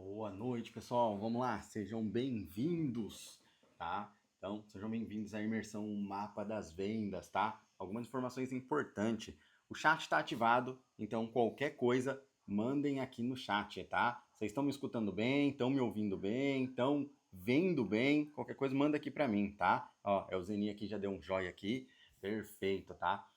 Boa noite, pessoal. Vamos lá, sejam bem-vindos, tá? Então, sejam bem-vindos à imersão Mapa das Vendas, tá? Algumas informações importantes. O chat está ativado, então qualquer coisa, mandem aqui no chat, tá? Vocês estão me escutando bem? Estão me ouvindo bem? Estão vendo bem? Qualquer coisa, manda aqui para mim, tá? Ó, o Zeni aqui já deu um joinha aqui. Perfeito, tá?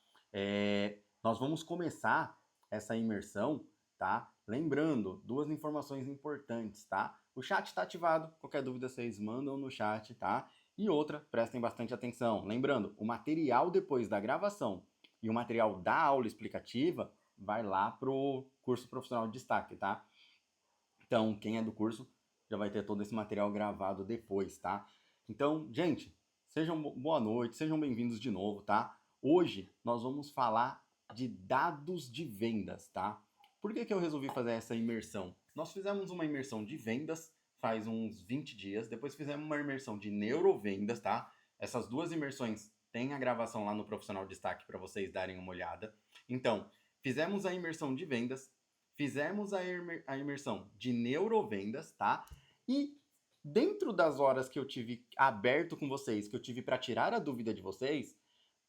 Nós vamos começar essa imersão, tá? Lembrando, duas informações importantes, tá? O chat está ativado, qualquer dúvida vocês mandam no chat, tá? E outra, prestem bastante atenção. Lembrando, o material depois da gravação e o material da aula explicativa vai lá pro curso profissional de destaque, tá? Então, quem é do curso já vai ter todo esse material gravado depois, tá? Então, gente, sejam boa noite, sejam bem-vindos de novo, tá? Hoje nós vamos falar de dados de vendas, tá? Por que eu resolvi fazer essa imersão? Nós fizemos uma imersão de vendas faz uns 20 dias, depois fizemos uma imersão de neurovendas, tá? Essas duas imersões têm a gravação lá no Profissional de Destaque para vocês darem uma olhada. Então, fizemos a imersão de vendas, fizemos a imersão de neurovendas, tá? E dentro das horas que eu tive aberto com vocês, que eu tive para tirar a dúvida de vocês,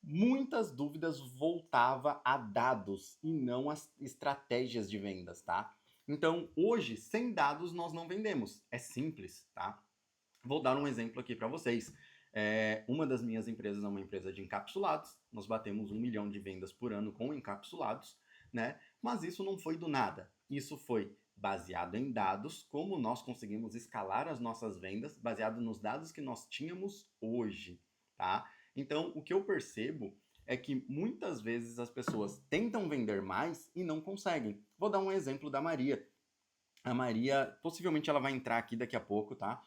muitas dúvidas voltava a dados e não as estratégias de vendas, tá? Então, hoje, sem dados, nós não vendemos. É simples, tá? Vou dar um exemplo aqui para vocês. Uma das minhas empresas é uma empresa de encapsulados. Nós batemos 1 milhão de vendas por ano com encapsulados, né? Mas isso não foi do nada. Isso foi baseado em dados, como nós conseguimos escalar as nossas vendas, baseado nos dados que nós tínhamos hoje, tá? Então, o que eu percebo é que muitas vezes as pessoas tentam vender mais e não conseguem. Vou dar um exemplo da Maria. A Maria, possivelmente ela vai entrar aqui daqui a pouco, tá?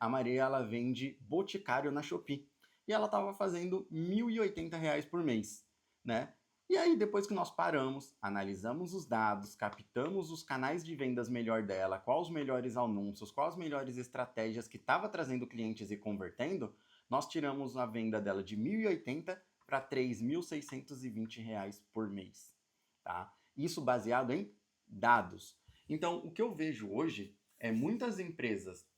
A Maria, ela vende boticário na Shopee. E ela estava fazendo R$ 1.080 por mês, né? E aí, depois que nós paramos, analisamos os dados, captamos os canais de vendas melhor dela, quais os melhores anúncios, quais as melhores estratégias que estava trazendo clientes e convertendo, nós tiramos a venda dela de 1.080 para R$ 3.620 por mês, tá? Isso baseado em dados. Então, o que eu vejo hoje é muitas empresas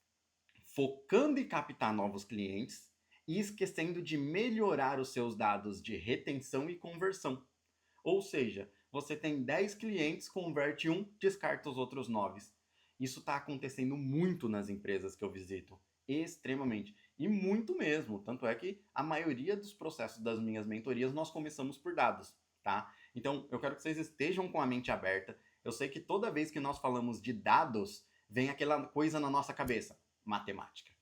focando em captar novos clientes e esquecendo de melhorar os seus dados de retenção e conversão. Ou seja, você tem 10 clientes, converte um, descarta os outros 9. Isso está acontecendo muito nas empresas que eu visito. Extremamente. E muito mesmo. Tanto é que a maioria dos processos das minhas mentorias nós começamos por dados, tá? Então, eu quero que vocês estejam com a mente aberta. Eu sei que toda vez que nós falamos de dados, vem aquela coisa na nossa cabeça: matemática.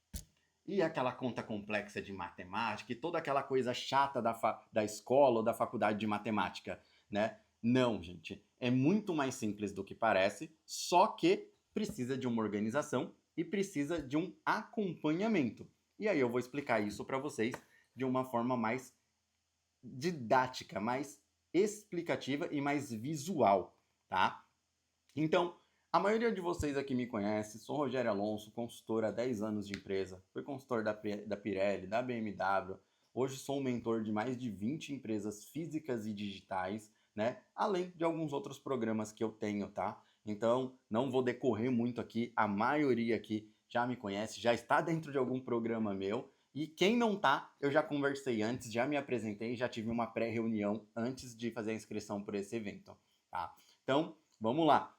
E aquela conta complexa de matemática e toda aquela coisa chata da escola ou da faculdade de matemática, né? Não, gente. É muito mais simples do que parece, só que precisa de uma organização e precisa de um acompanhamento. E aí eu vou explicar isso para vocês de uma forma mais didática, mais explicativa e mais visual, tá? Então, a maioria de vocês aqui me conhece, sou Rogério Alonso, consultor há 10 anos de empresa, fui consultor da Pirelli, da BMW, hoje sou um mentor de mais de 20 empresas físicas e digitais, né? Além de alguns outros programas que eu tenho, tá? Então, não vou decorrer muito aqui, a maioria aqui já me conhece, já está dentro de algum programa meu, e quem não tá, eu já conversei antes, já me apresentei, já tive uma pré-reunião antes de fazer a inscrição por esse evento, tá? Então, vamos lá.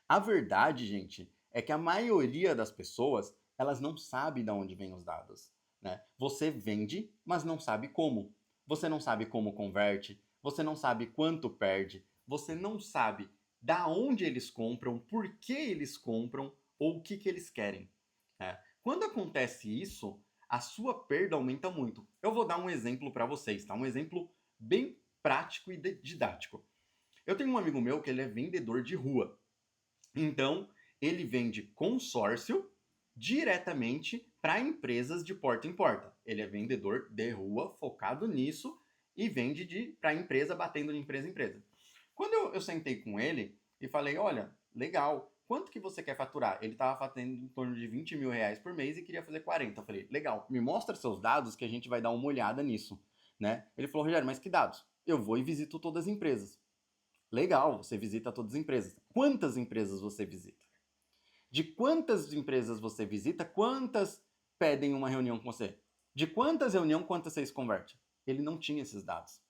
A verdade, gente, é que a maioria das pessoas, elas não sabe de onde vêm os dados, né? Você vende, mas não sabe como. Você não sabe como converte, você não sabe quanto perde, você não sabe da onde eles compram, por que eles compram ou o que eles querem, né? Quando acontece isso, a sua perda aumenta muito. Eu vou dar um exemplo para vocês, tá? Um exemplo bem prático e didático. Eu tenho um amigo meu que ele é vendedor de rua. Então, ele vende consórcio diretamente para empresas de porta em porta. Ele é vendedor de rua, focado nisso, e vende para empresa, batendo de empresa em empresa. Quando eu sentei com ele e falei, olha, legal, quanto que você quer faturar? Ele estava faturando em torno de R$ 20.000 por mês e queria fazer 40. Eu falei, legal, me mostra seus dados que a gente vai dar uma olhada nisso, né? Ele falou, Rogério, mas que dados? Eu vou e visito todas as empresas. Legal, você visita todas as empresas. Quantas empresas você visita? De quantas empresas você visita, quantas pedem uma reunião com você? De quantas reuniões, quantas você se converte? Ele não tinha esses dados.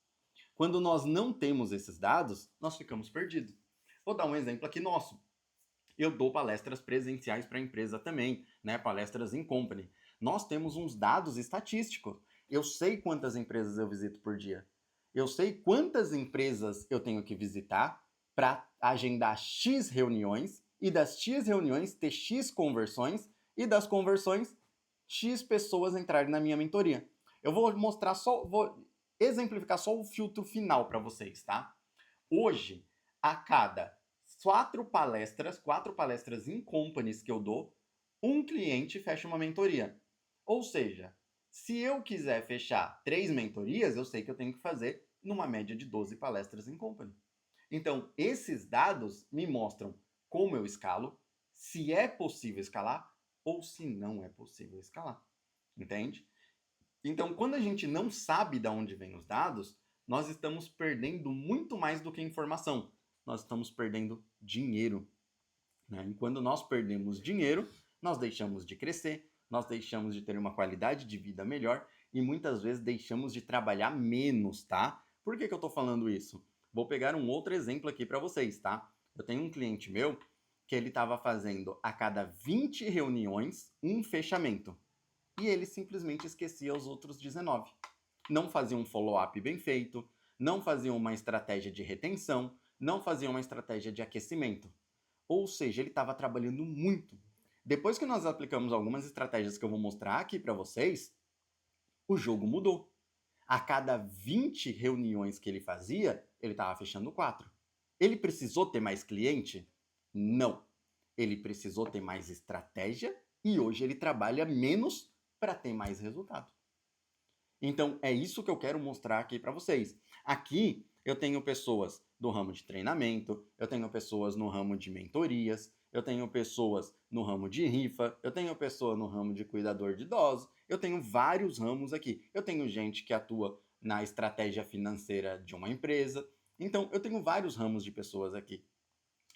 Quando nós não temos esses dados, nós ficamos perdidos. Vou dar um exemplo aqui nosso. Eu dou palestras presenciais para a empresa também, né? Palestras em company. Nós temos uns dados estatísticos. Eu sei quantas empresas eu visito por dia. Eu sei quantas empresas eu tenho que visitar para agendar X reuniões e das X reuniões ter X conversões e das conversões X pessoas entrarem na minha mentoria. Eu vou mostrar só, vou exemplificar só o filtro final para vocês, tá? Hoje, a cada quatro palestras em companies que eu dou, um cliente fecha uma mentoria. Ou seja, se eu quiser fechar 3 mentorias, eu sei que eu tenho que fazer numa média de 12 palestras em company. Então, esses dados me mostram como eu escalo, se é possível escalar ou se não é possível escalar. Entende? Então, quando a gente não sabe de onde vêm os dados, nós estamos perdendo muito mais do que informação. Nós estamos perdendo dinheiro. Né? E quando nós perdemos dinheiro, nós deixamos de crescer, nós deixamos de ter uma qualidade de vida melhor e muitas vezes deixamos de trabalhar menos, tá? Por que eu estou falando isso? Vou pegar um outro exemplo aqui para vocês, tá? Eu tenho um cliente meu que ele estava fazendo a cada 20 reuniões um fechamento. E ele simplesmente esquecia os outros 19. Não fazia um follow-up bem feito, não fazia uma estratégia de retenção, não fazia uma estratégia de aquecimento. Ou seja, ele estava trabalhando muito. Depois que nós aplicamos algumas estratégias que eu vou mostrar aqui para vocês, o jogo mudou. A cada 20 reuniões que ele fazia, ele estava fechando 4. Ele precisou ter mais cliente? Não. Ele precisou ter mais estratégia e hoje ele trabalha menos para ter mais resultado. Então, é isso que eu quero mostrar aqui para vocês. Aqui, eu tenho pessoas do ramo de treinamento, eu tenho pessoas no ramo de mentorias, eu tenho pessoas no ramo de rifa, eu tenho pessoa no ramo de cuidador de idosos, eu tenho vários ramos aqui. Eu tenho gente que atua na estratégia financeira de uma empresa. Então, eu tenho vários ramos de pessoas aqui.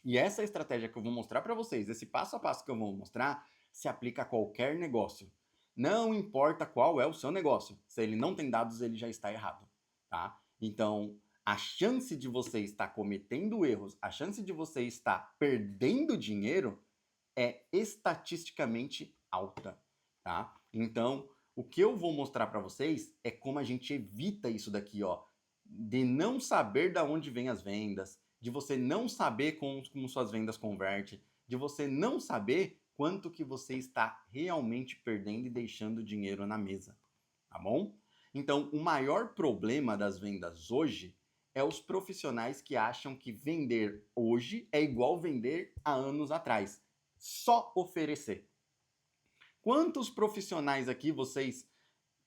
E essa estratégia que eu vou mostrar para vocês, esse passo a passo que eu vou mostrar, se aplica a qualquer negócio. Não importa qual é o seu negócio. Se ele não tem dados, ele já está errado, tá? Então, a chance de você estar cometendo erros, a chance de você estar perdendo dinheiro é estatisticamente alta, tá? Então, o que eu vou mostrar para vocês é como a gente evita isso daqui, ó, de não saber de onde vêm as vendas, de você não saber como suas vendas convertem, de você não saber quanto que você está realmente perdendo e deixando dinheiro na mesa, tá bom? Então, o maior problema das vendas hoje é os profissionais que acham que vender hoje é igual vender há anos atrás. Só oferecer. Quantos profissionais aqui vocês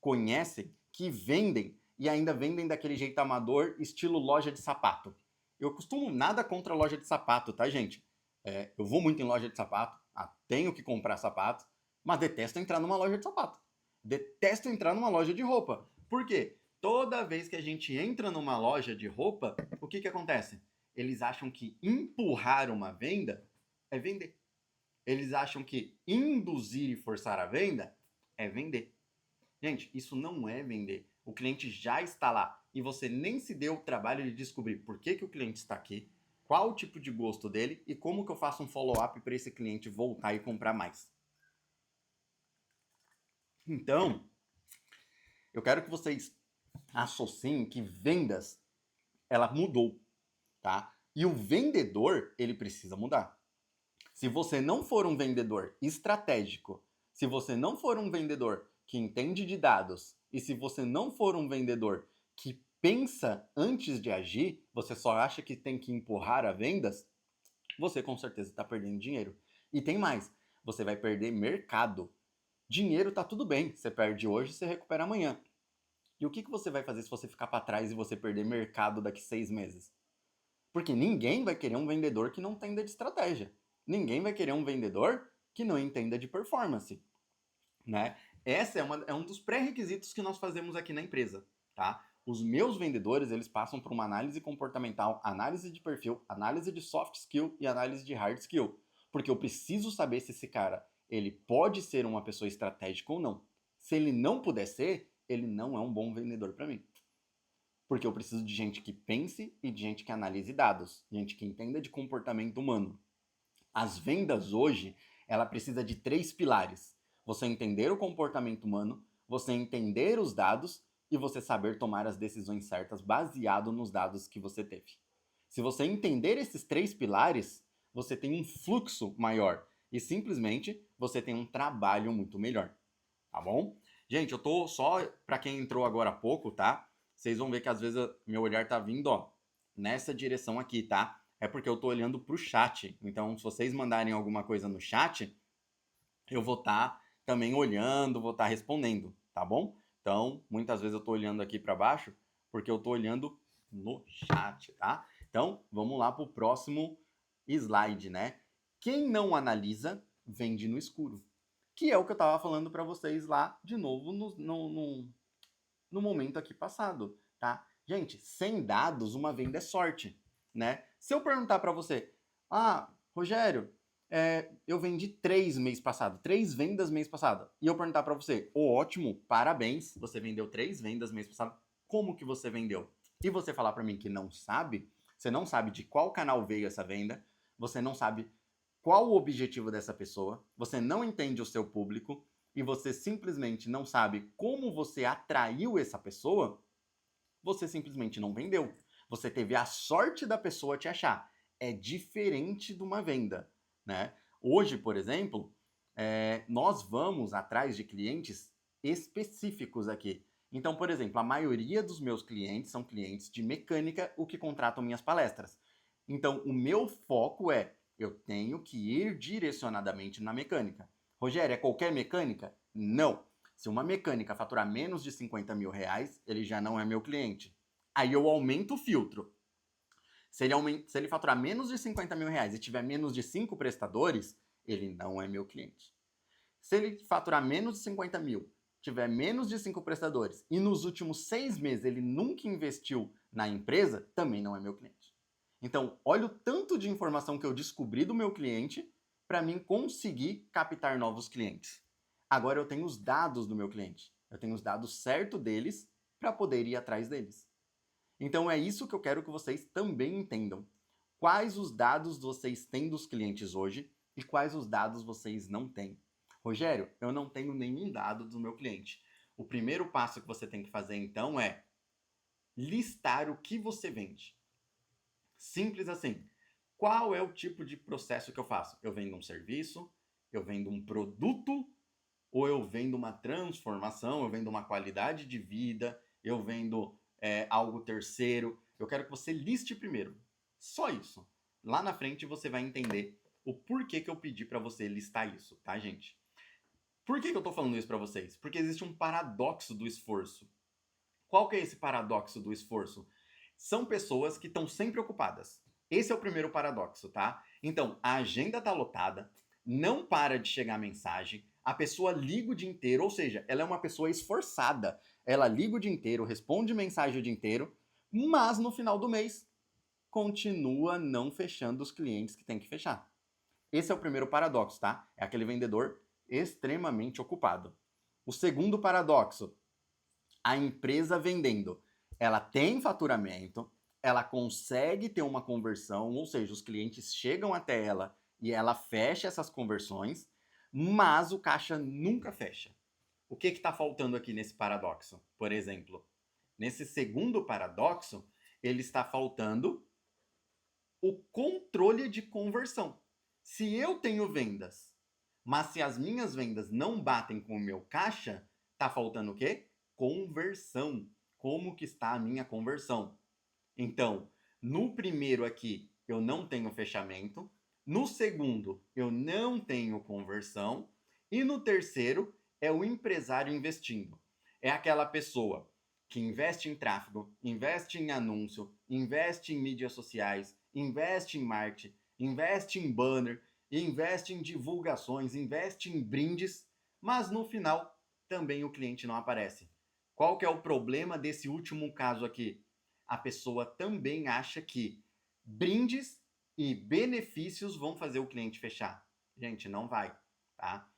conhecem que vendem e ainda vendem daquele jeito amador, estilo loja de sapato? Eu costumo nada contra loja de sapato, tá, gente? Eu vou muito em loja de sapato, tenho que comprar sapato, mas detesto entrar numa loja de sapato. Detesto entrar numa loja de roupa. Por quê? Toda vez que a gente entra numa loja de roupa, o que acontece? Eles acham que empurrar uma venda é vender. Eles acham que induzir e forçar a venda é vender. Gente, isso não é vender. O cliente já está lá e você nem se deu o trabalho de descobrir por que o cliente está aqui, qual o tipo de gosto dele e como que eu faço um follow-up para esse cliente voltar e comprar mais. Então, eu quero que vocês associem que vendas, ela mudou, tá? E o vendedor, ele precisa mudar. Se você não for um vendedor estratégico, se você não for um vendedor que entende de dados e se você não for um vendedor que pensa antes de agir, você só acha que tem que empurrar a vendas, você com certeza está perdendo dinheiro. E tem mais, você vai perder mercado. Dinheiro tá tudo bem, você perde hoje, você recupera amanhã. E o que você vai fazer se você ficar para trás e você perder mercado daqui 6 meses? Porque ninguém vai querer um vendedor que não entenda de estratégia. Ninguém vai querer um vendedor que não entenda de performance, né? Essa é um dos pré-requisitos que nós fazemos aqui na empresa, tá? Os meus vendedores, eles passam por uma análise comportamental, análise de perfil, análise de soft skill e análise de hard skill. Porque eu preciso saber se esse cara, ele pode ser uma pessoa estratégica ou não. Se ele não puder ser, ele não é um bom vendedor para mim. Porque eu preciso de gente que pense e de gente que analise dados, gente que entenda de comportamento humano. As vendas hoje, ela precisa de 3 pilares. Você entender o comportamento humano, você entender os dados e você saber tomar as decisões certas baseado nos dados que você teve. Se você entender esses 3 pilares, você tem um fluxo maior e simplesmente você tem um trabalho muito melhor, tá bom? Gente, eu tô só para quem entrou agora há pouco, tá? Vocês vão ver que às vezes meu olhar tá vindo, ó, nessa direção aqui, tá? É porque eu tô olhando pro chat. Então, se vocês mandarem alguma coisa no chat, eu vou estar também olhando, vou estar respondendo, tá bom? Então, muitas vezes eu tô olhando aqui para baixo porque eu tô olhando no chat, tá? Então, vamos lá pro próximo slide, né? Quem não analisa, vende no escuro. Que é o que eu tava falando para vocês lá, de novo, no momento aqui passado, tá? Gente, sem dados, uma venda é sorte, né? Se eu perguntar para você, Rogério, eu vendi 3 mês passado, 3 vendas mês passado, e eu perguntar para você, ótimo, parabéns, você vendeu 3 vendas mês passado, como que você vendeu? E você falar para mim que não sabe, você não sabe de qual canal veio essa venda, você não sabe qual o objetivo dessa pessoa, você não entende o seu público, e você simplesmente não sabe como você atraiu essa pessoa, você simplesmente não vendeu. Você teve a sorte da pessoa te achar. É diferente de uma venda, né? Hoje, por exemplo, nós vamos atrás de clientes específicos aqui. Então, por exemplo, a maioria dos meus clientes são clientes de mecânica, o que contratam minhas palestras. Então, o meu foco eu tenho que ir direcionadamente na mecânica. Rogério, é qualquer mecânica? Não. Se uma mecânica faturar menos de 50 mil reais, ele já não é meu cliente. Aí eu aumento o filtro. Se ele faturar menos de 50 mil reais e tiver menos de 5 prestadores, ele não é meu cliente. Se ele faturar menos de 50 mil, tiver menos de 5 prestadores e nos últimos 6 meses ele nunca investiu na empresa, também não é meu cliente. Então, olha o tanto de informação que eu descobri do meu cliente para mim conseguir captar novos clientes. Agora eu tenho os dados do meu cliente. Eu tenho os dados certos deles para poder ir atrás deles. Então é isso que eu quero que vocês também entendam. Quais os dados vocês têm dos clientes hoje e quais os dados vocês não têm. Rogério, eu não tenho nenhum dado do meu cliente. O primeiro passo que você tem que fazer então é listar o que você vende. Simples assim. Qual é o tipo de processo que eu faço? Eu vendo um serviço, eu vendo um produto, ou eu vendo uma transformação, eu vendo uma qualidade de vida, eu vendo algo terceiro. Eu quero que você liste primeiro. Só isso. Lá na frente você vai entender o porquê que eu pedi para você listar isso, tá, gente? Por que eu tô falando isso para vocês? Porque existe um paradoxo do esforço. Qual que é esse paradoxo do esforço? São pessoas que estão sempre ocupadas. Esse é o primeiro paradoxo, tá? Então, a agenda tá lotada, não para de chegar mensagem, a pessoa liga o dia inteiro, ou seja, ela é uma pessoa esforçada. Ela liga o dia inteiro, responde mensagem o dia inteiro, mas no final do mês continua não fechando os clientes que tem que fechar. Esse é o primeiro paradoxo, tá? É aquele vendedor extremamente ocupado. O segundo paradoxo, a empresa vendendo. Ela tem faturamento, ela consegue ter uma conversão, ou seja, os clientes chegam até ela e ela fecha essas conversões, mas o caixa nunca fecha. O que está faltando aqui nesse paradoxo? Por exemplo, nesse segundo paradoxo, ele está faltando o controle de conversão. Se eu tenho vendas, mas se as minhas vendas não batem com o meu caixa, tá faltando o quê? Conversão. Como que está a minha conversão? Então, no primeiro aqui, eu não tenho fechamento. No segundo, eu não tenho conversão. E no terceiro, é o empresário investindo. É aquela pessoa que investe em tráfego, investe em anúncio, investe em mídias sociais, investe em marketing, investe em banner, investe em divulgações, investe em brindes, mas no final também o cliente não aparece. Qual que é o problema desse último caso aqui? A pessoa também acha que brindes e benefícios vão fazer o cliente fechar. Gente, não vai, tá?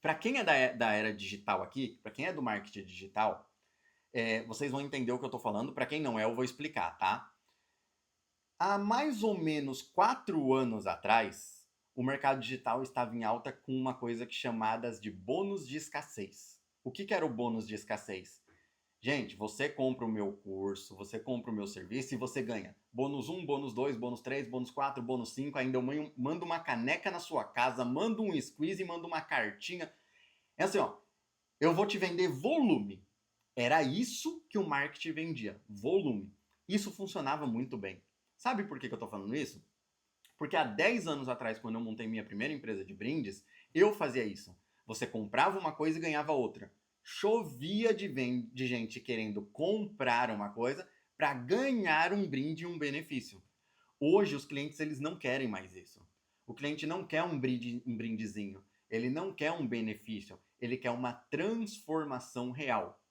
Para quem é da era digital aqui, para quem é do marketing digital, vocês vão entender o que eu estou falando. Para quem não é, eu vou explicar, tá? Há mais ou menos 4 anos atrás, o mercado digital estava em alta com uma coisa chamadas de bônus de escassez. O que era o bônus de escassez? Gente, você compra o meu curso, você compra o meu serviço e você ganha bônus 1, bônus 2, bônus 3, bônus 4, bônus 5, ainda eu mando uma caneca na sua casa, mando um squeeze, mando uma cartinha. É assim, ó, eu vou te vender volume. Era isso que o marketing vendia, volume. Isso funcionava muito bem. Sabe por que eu tô falando isso? Porque há 10 anos atrás, quando eu montei minha primeira empresa de brindes, eu fazia isso. Você comprava uma coisa e ganhava outra. Chovia de gente querendo comprar uma coisa para ganhar um brinde e um benefício. Hoje, os clientes eles não querem mais isso. O cliente não quer um brindezinho. Ele não quer um benefício. Ele quer uma transformação real.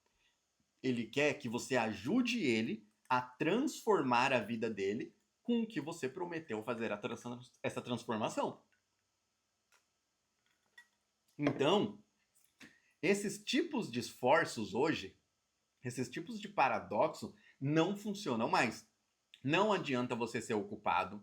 Ele quer que você ajude ele a transformar a vida dele com o que você prometeu fazer essa transformação. Então, esses tipos de esforços hoje, esses tipos de paradoxo, não funcionam mais. Não adianta você ser ocupado,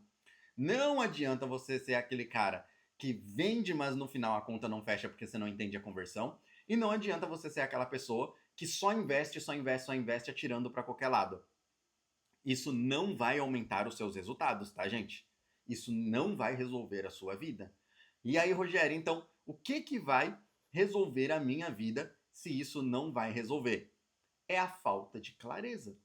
não adianta você ser aquele cara que vende, mas no final a conta não fecha porque você não entende a conversão, e não adianta você ser aquela pessoa que só investe, só investe, só investe atirando para qualquer lado. Isso não vai aumentar os seus resultados, tá, gente? Isso não vai resolver a sua vida. E aí, Rogério, então, o que vai resolver a minha vida se isso não vai resolver? É a falta de clareza.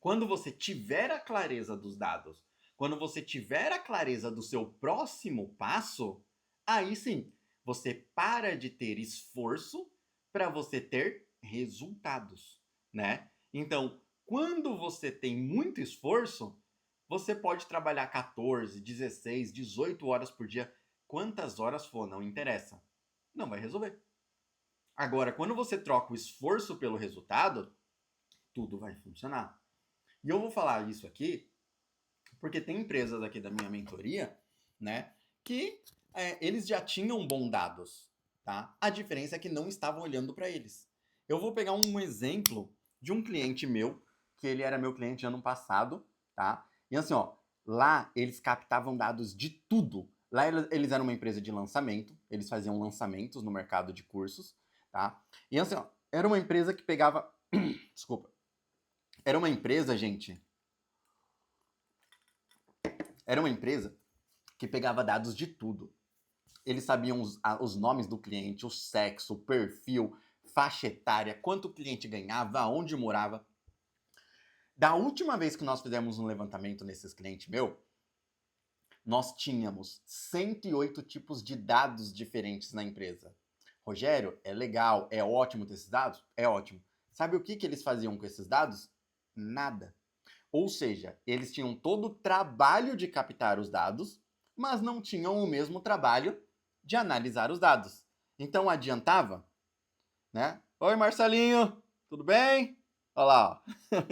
Quando você tiver a clareza dos dados, quando você tiver a clareza do seu próximo passo, aí sim, você para de ter esforço para você ter resultados, né? Então, quando você tem muito esforço, você pode trabalhar 14, 16, 18 horas por dia, quantas horas for, não interessa. Não vai resolver. Agora, quando você troca o esforço pelo resultado, tudo vai funcionar. E eu vou falar isso aqui porque tem empresas aqui da minha mentoria, né, que eles já tinham bons dados, tá? A diferença é que não estavam olhando para eles. Eu vou pegar um exemplo de um cliente meu, que ele era meu cliente ano passado, tá? E assim, ó, lá eles captavam dados de tudo. Lá eles eram uma empresa de lançamento, eles faziam lançamentos no mercado de cursos, tá? E assim, ó, era uma empresa que pegava... Desculpa. Era uma empresa, gente... Era uma empresa que pegava dados de tudo. Eles sabiam os nomes do cliente, o sexo, o perfil, faixa etária, quanto o cliente ganhava, onde morava. Da última vez que nós fizemos um levantamento nesses clientes meu, nós tínhamos 108 tipos de dados diferentes na empresa. Rogério, é legal, é ótimo ter esses dados? É ótimo. Sabe o que eles faziam com esses dados? Nada. Ou seja, eles tinham todo o trabalho de captar os dados, mas não tinham o mesmo trabalho de analisar os dados. Então adiantava, né? Oi, Marcelinho, tudo bem? Olha lá, ó.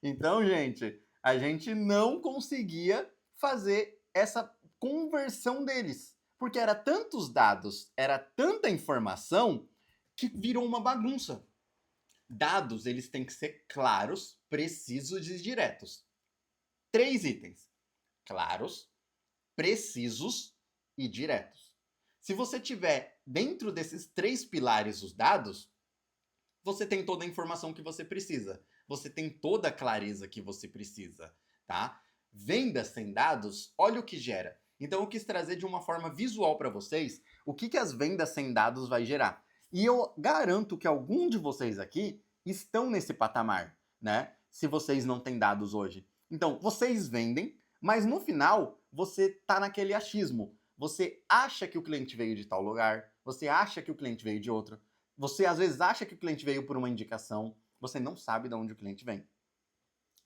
Então, gente, a gente não conseguia fazer essa conversão deles, porque era tantos dados, era tanta informação que virou uma bagunça. Dados, eles têm que ser claros, precisos e diretos. 3 itens: claros, precisos e diretos. Se você tiver dentro desses 3 pilares os dados, você tem toda a informação que você precisa. Você tem toda a clareza que você precisa, tá? Vendas sem dados, olha o que gera. Então eu quis trazer de uma forma visual para vocês o que as vendas sem dados vai gerar. E eu garanto que algum de vocês aqui estão nesse patamar, né? Se vocês não têm dados hoje. Então, vocês vendem, mas no final você tá naquele achismo. Você acha que o cliente veio de tal lugar, você acha que o cliente veio de outro. Você às vezes acha que o cliente veio por uma indicação, você não sabe de onde o cliente vem.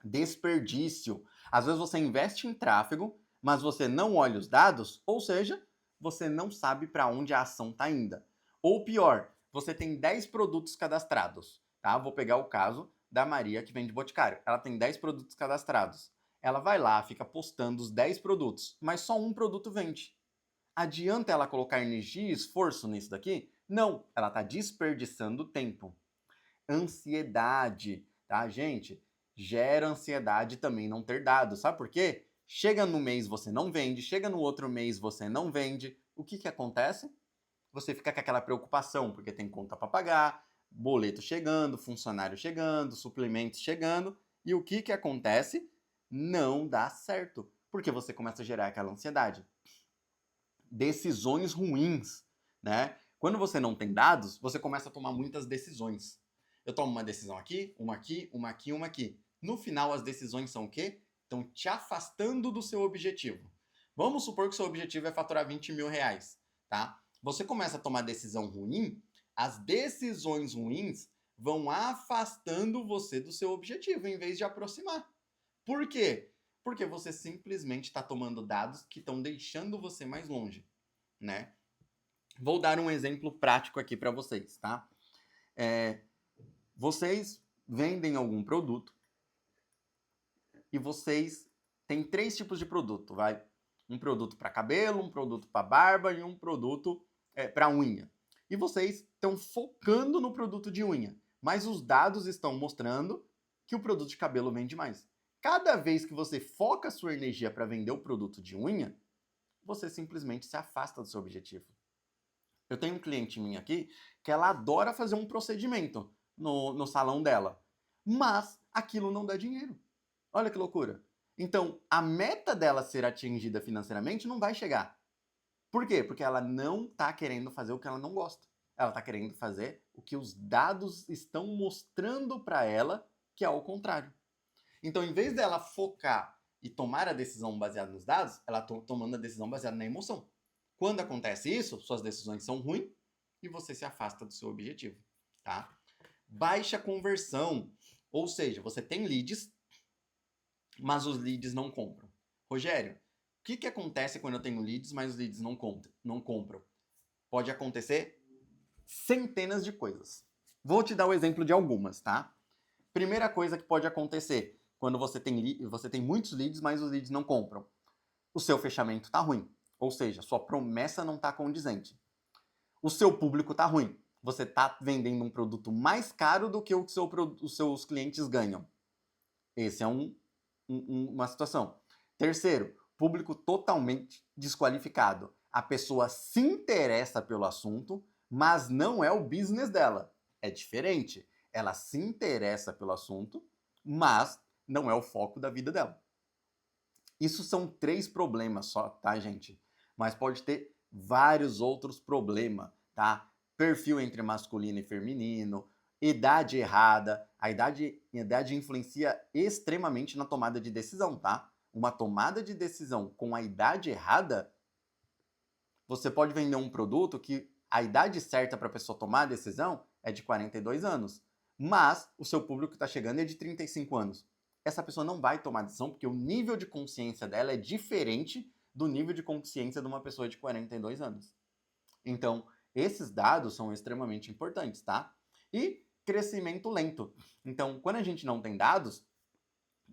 Desperdício. Às vezes você investe em tráfego, mas você não olha os dados, ou seja, você não sabe para onde a ação está indo. Ou pior, você tem 10 produtos cadastrados. tá? Vou pegar o caso da Maria, que vende Boticário. Ela tem 10 produtos cadastrados. Ela vai lá, fica postando os 10 produtos, mas só um produto vende. Adianta ela colocar energia e esforço nisso daqui? Não, ela está desperdiçando tempo. Ansiedade, tá, gente? Gera ansiedade também não ter dados. Sabe por quê? Chega no mês você não vende, chega no outro mês você não vende. O que acontece? Você fica com aquela preocupação, porque tem conta para pagar, boleto chegando, funcionário chegando, suplementos chegando. E o que acontece? Não dá certo, porque você começa a gerar aquela ansiedade. Decisões ruins, né? Quando você não tem dados, você começa a tomar muitas decisões. Eu tomo uma decisão aqui, uma aqui, uma aqui, uma aqui. No final, as decisões são o quê? Estão te afastando do seu objetivo. Vamos supor que o seu objetivo é faturar 20 mil reais, tá? Você começa a tomar decisão ruim, as decisões ruins vão afastando você do seu objetivo, em vez de aproximar. Por quê? Porque você simplesmente está tomando dados que estão deixando você mais longe, né? Vou dar um exemplo prático aqui para vocês, tá? Vocês vendem algum produto e vocês têm 3 tipos de produto, vai? Um produto para cabelo, um produto para barba e um produto para unha. E vocês estão focando no produto de unha, mas os dados estão mostrando que o produto de cabelo vende mais. Cada vez que você foca a sua energia para vender o produto de unha, você simplesmente se afasta do seu objetivo. Eu tenho um cliente minha aqui que ela adora fazer um procedimento no salão dela, mas aquilo não dá dinheiro. Olha que loucura. Então, a meta dela ser atingida financeiramente não vai chegar. Por quê? Porque ela não está querendo fazer o que ela não gosta. Ela está querendo fazer o que os dados estão mostrando para ela que é o contrário. Então, em vez dela focar e tomar a decisão baseada nos dados, ela está tomando a decisão baseada na emoção. Quando acontece isso, suas decisões são ruins e você se afasta do seu objetivo, tá? Baixa conversão, ou seja, você tem leads, mas os leads não compram. Rogério, o que acontece quando eu tenho leads, mas os leads não compram? Pode acontecer centenas de coisas. Vou te dar o exemplo de algumas, tá? Primeira coisa que pode acontecer quando você tem muitos leads, mas os leads não compram. O seu fechamento está ruim. Ou seja, sua promessa não está condizente. O seu público está ruim. Você está vendendo um produto mais caro do que os seus clientes ganham. Esse é uma situação. Terceiro, público totalmente desqualificado. A pessoa se interessa pelo assunto, mas não é o business dela. É diferente. Ela se interessa pelo assunto, mas não é o foco da vida dela. Isso são 3 problemas só, tá, gente? Mas pode ter vários outros problemas, tá? Perfil entre masculino e feminino, idade errada. A idade influencia extremamente na tomada de decisão, tá? Uma tomada de decisão com a idade errada, você pode vender um produto que a idade certa para a pessoa tomar a decisão é de 42 anos, mas o seu público que está chegando é de 35 anos. Essa pessoa não vai tomar decisão porque o nível de consciência dela é diferente do nível de consciência de uma pessoa de 42 anos. Então, esses dados são extremamente importantes, tá? E crescimento lento. Então, quando a gente não tem dados,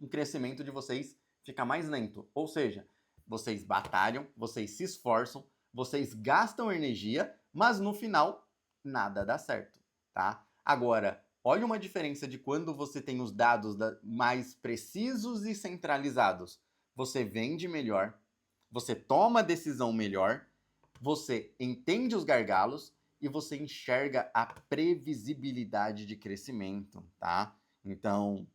o crescimento de vocês fica mais lento. Ou seja, vocês batalham, vocês se esforçam, vocês gastam energia, mas no final nada dá certo, tá? Agora, olha uma diferença de quando você tem os dados mais precisos e centralizados. Você vende melhor, você toma a decisão melhor, você entende os gargalos e você enxerga a previsibilidade de crescimento, tá? Então,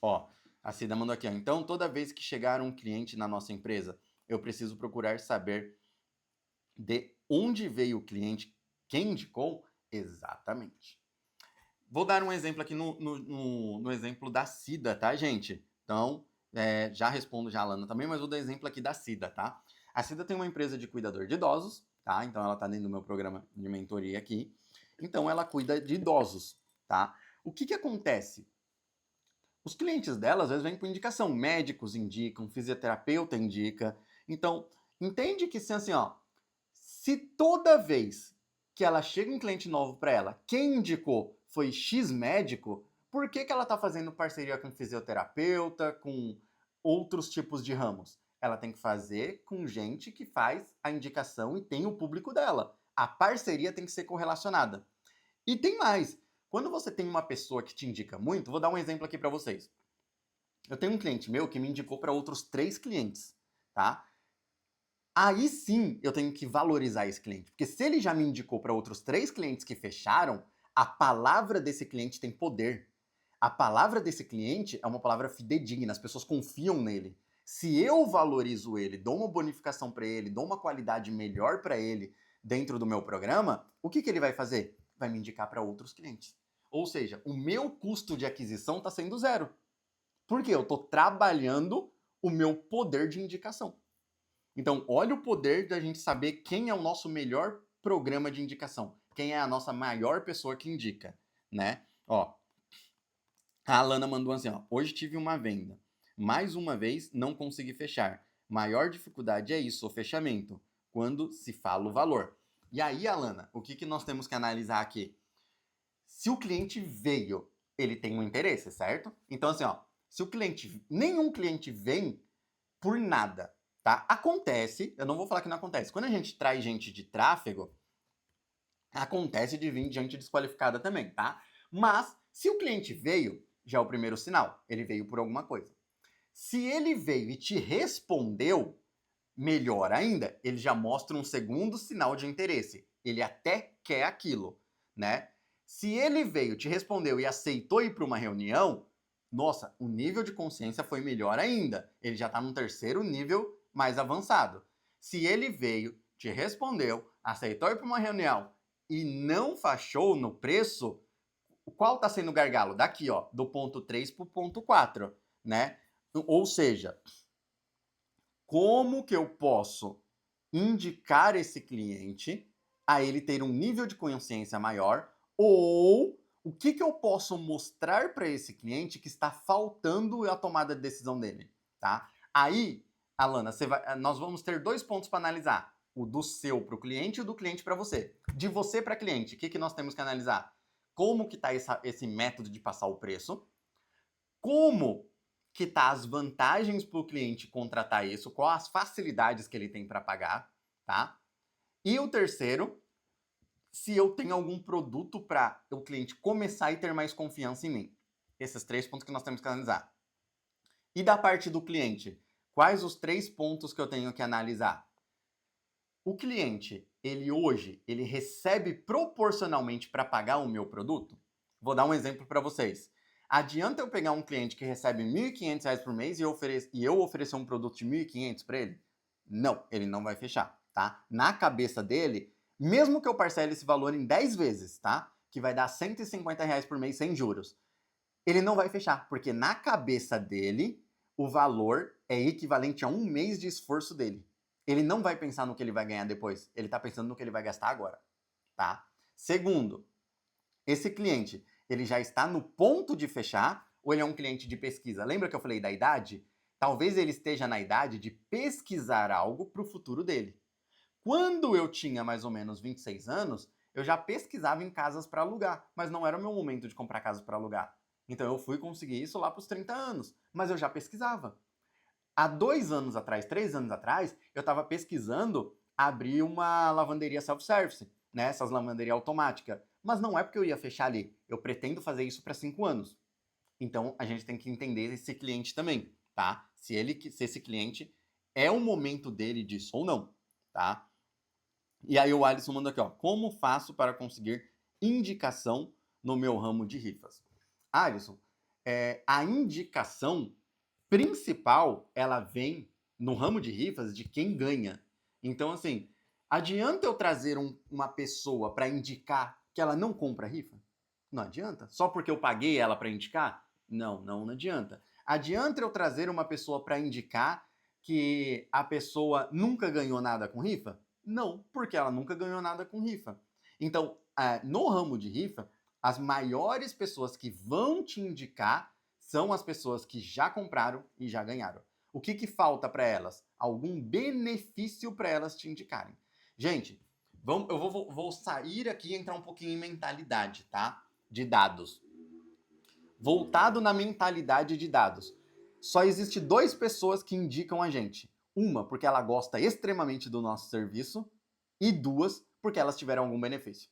ó, a Cida mandou aqui, ó. Então, toda vez que chegar um cliente na nossa empresa, eu preciso procurar saber de onde veio o cliente, quem indicou? Exatamente. Vou dar um exemplo aqui no exemplo da Cida, tá, gente? Então, já respondo já a Lana também, mas vou dar exemplo aqui da Cida, tá? A Cida tem uma empresa de cuidador de idosos, tá? Então, ela tá dentro do meu programa de mentoria aqui. Então, ela cuida de idosos, tá? O que acontece? Os clientes dela, às vezes, vêm por indicação. Médicos indicam, fisioterapeuta indica. Então, entende que assim, ó, se toda vez que ela chega um cliente novo para ela, quem indicou foi X médico, por que ela está fazendo parceria com fisioterapeuta, com outros tipos de ramos? Ela tem que fazer com gente que faz a indicação e tem o público dela. A parceria tem que ser correlacionada. E tem mais. Quando você tem uma pessoa que te indica muito, vou dar um exemplo aqui para vocês. Eu tenho um cliente meu que me indicou para outros 3 clientes, tá? Aí sim eu tenho que valorizar esse cliente, porque se ele já me indicou para outros 3 clientes que fecharam, a palavra desse cliente tem poder. A palavra desse cliente é uma palavra fidedigna, as pessoas confiam nele. Se eu valorizo ele, dou uma bonificação para ele, dou uma qualidade melhor para ele dentro do meu programa, o que ele vai fazer? Vai me indicar para outros clientes. Ou seja, o meu custo de aquisição está sendo zero. Por quê? Eu estou trabalhando o meu poder de indicação. Então, olha o poder da gente saber quem é o nosso melhor programa de indicação, quem é a nossa maior pessoa que indica, né? Ó, a Alana mandou assim, ó, hoje tive uma venda, mais uma vez não consegui fechar. Maior dificuldade é isso, o fechamento, quando se fala o valor. E aí, Alana, o que nós temos que analisar aqui? Se o cliente veio, ele tem um interesse, certo? Então, assim, ó, se o cliente, nenhum cliente vem por nada, tá? Acontece, eu não vou falar que não acontece. Quando a gente traz gente de tráfego, acontece de vir gente desqualificada também, tá? Mas se o cliente veio, já é o primeiro sinal, ele veio por alguma coisa. Se ele veio e te respondeu, melhor ainda, ele já mostra um segundo sinal de interesse. Ele até quer aquilo, né? Se ele veio, te respondeu e aceitou ir para uma reunião, nossa, o nível de consciência foi melhor ainda. Ele já está num terceiro nível mais avançado. Se ele veio, te respondeu, aceitou ir para uma reunião e não fechou no preço, qual está sendo o gargalo? Daqui, ó, do ponto 3 para o ponto 4, né? Ou seja, como que eu posso indicar esse cliente a ele ter um nível de consciência maior, ou o que eu posso mostrar para esse cliente que está faltando a tomada de decisão dele, tá? Aí, Alana, nós vamos ter 2 pontos para analisar. O do seu para o cliente e o do cliente para você. De você para cliente, o que nós temos que analisar? Como que está esse método de passar o preço? Como que tá as vantagens para o cliente contratar isso, quais as facilidades que ele tem para pagar, tá? E o terceiro, se eu tenho algum produto para o cliente começar e ter mais confiança em mim. Esses 3 pontos que nós temos que analisar. E da parte do cliente, quais os 3 pontos que eu tenho que analisar? O cliente, ele recebe proporcionalmente para pagar o meu produto? Vou dar um exemplo para vocês. Adianta eu pegar um cliente que recebe R$ 1.500 por mês e eu oferecer um produto de R$ 1.500 para ele? Não, ele não vai fechar, tá? Na cabeça dele, mesmo que eu parcele esse valor em 10 vezes, tá? Que vai dar R$ 150 por mês sem juros, ele não vai fechar, porque na cabeça dele, o valor é equivalente a um mês de esforço dele. Ele não vai pensar no que ele vai ganhar depois, ele está pensando no que ele vai gastar agora, tá? Segundo, esse cliente, ele já está no ponto de fechar ou ele é um cliente de pesquisa? Lembra que eu falei da idade? Talvez ele esteja na idade de pesquisar algo para o futuro dele. Quando eu tinha mais ou menos 26 anos, eu já pesquisava em casas para alugar, mas não era o meu momento de comprar casas para alugar. Então eu fui conseguir isso lá para os 30 anos, mas eu já pesquisava. Há 2 anos atrás, 3 anos atrás, eu estava pesquisando abrir uma lavanderia self-service, né? Essas lavanderias automáticas. Mas não é porque eu ia fechar ali. Eu pretendo fazer isso para 5 anos. Então a gente tem que entender esse cliente também, tá? Se esse cliente é o momento dele disso ou não, tá? E aí o Alisson manda aqui, ó. Como faço para conseguir indicação no meu ramo de rifas? Alisson, a indicação principal, ela vem no ramo de rifas de quem ganha. Então, assim, adianta eu trazer uma pessoa para indicar que ela não compra rifa? Não adianta. Só porque eu paguei ela para indicar? Não, não adianta. Adianta eu trazer uma pessoa para indicar que a pessoa nunca ganhou nada com rifa? Não, porque ela nunca ganhou nada com rifa. Então, no ramo de rifa, as maiores pessoas que vão te indicar são as pessoas que já compraram e já ganharam. O que falta para elas? algum benefício para elas te indicarem. Gente, eu vou sair aqui e entrar um pouquinho em mentalidade, tá? De dados. Voltado na mentalidade de dados. Só existe 2 pessoas que indicam a gente. Uma, porque ela gosta extremamente do nosso serviço, e 2, porque elas tiveram algum benefício.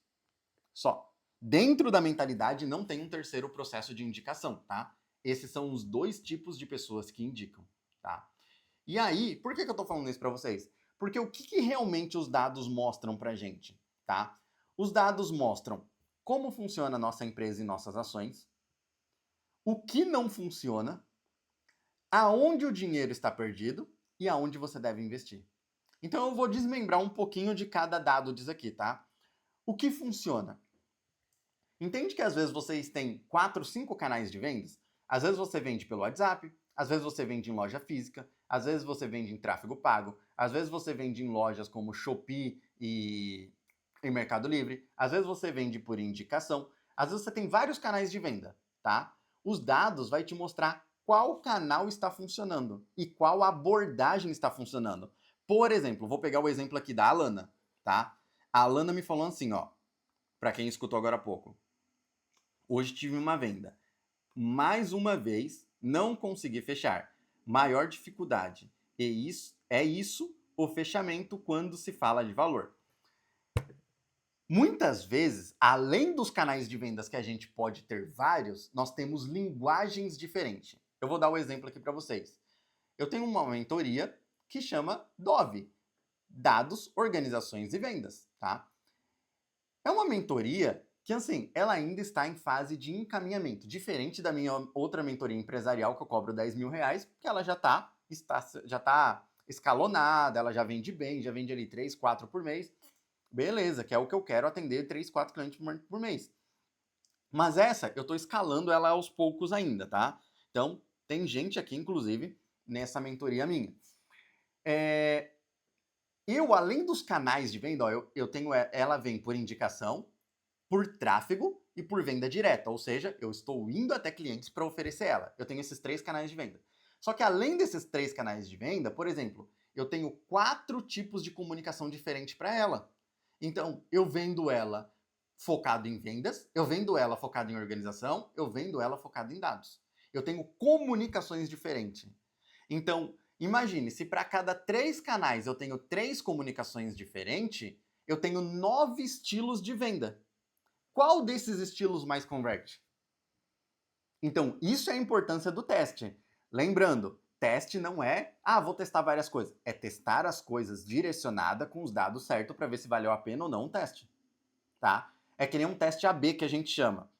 Só. Dentro da mentalidade não tem um terceiro processo de indicação, tá? Esses são os 2 tipos de pessoas que indicam, tá? E aí, por que eu tô falando isso para vocês? Porque o que realmente os dados mostram pra gente, tá? Os dados mostram como funciona a nossa empresa e nossas ações, o que não funciona, aonde o dinheiro está perdido e aonde você deve investir. Então eu vou desmembrar um pouquinho de cada dado disso aqui, tá? O que funciona? Entende que às vezes vocês têm 4, 5 canais de vendas? Às vezes você vende pelo WhatsApp, às vezes você vende em loja física, às vezes você vende em tráfego pago, às vezes você vende em lojas como Shopee e Mercado Livre, às vezes você vende por indicação, às vezes você tem vários canais de venda, tá? Os dados vai te mostrar qual canal está funcionando e qual abordagem está funcionando. Por exemplo, vou pegar o exemplo aqui da Alana, tá? A Alana me falou assim, ó, para quem escutou agora há pouco. Hoje tive uma venda. Mais uma vez, não consegui fechar. Maior dificuldade. E isso o fechamento quando se fala de valor. Muitas vezes, além dos canais de vendas que a gente pode ter vários, nós temos linguagens diferentes. Eu vou dar um exemplo aqui para vocês. Eu tenho uma mentoria que chama DOVE, Dados, Organizações e Vendas, tá? É uma mentoria que, assim, ela ainda está em fase de encaminhamento, diferente da minha outra mentoria empresarial que eu cobro R$10.000, porque ela já tá escalonada, ela já vende bem, já vende ali 3, 4 por mês. Beleza, que é o que eu quero, atender 3, 4 clientes por mês. Mas essa, eu estou escalando ela aos poucos ainda, tá? Então, tem gente aqui, inclusive, nessa mentoria minha. Eu, além dos canais de venda, ó, eu tenho, ela vem por indicação, por tráfego e por venda direta, ou seja, eu estou indo até clientes para oferecer ela. Eu tenho esses 3 canais de venda. Só que além desses 3 canais de venda, por exemplo, eu tenho 4 tipos de comunicação diferente para ela. Então, eu vendo ela focado em vendas, eu vendo ela focado em organização, eu vendo ela focado em dados. Eu tenho comunicações diferentes. Então, imagine, se para cada 3 canais eu tenho 3 comunicações diferentes, eu tenho 9 estilos de venda. Qual desses estilos mais converte? Então, isso é a importância do teste. Lembrando, teste não é, vou testar várias coisas. É testar as coisas direcionada com os dados certos para ver se valeu a pena ou não o teste. Tá? É que nem um teste AB que a gente chama.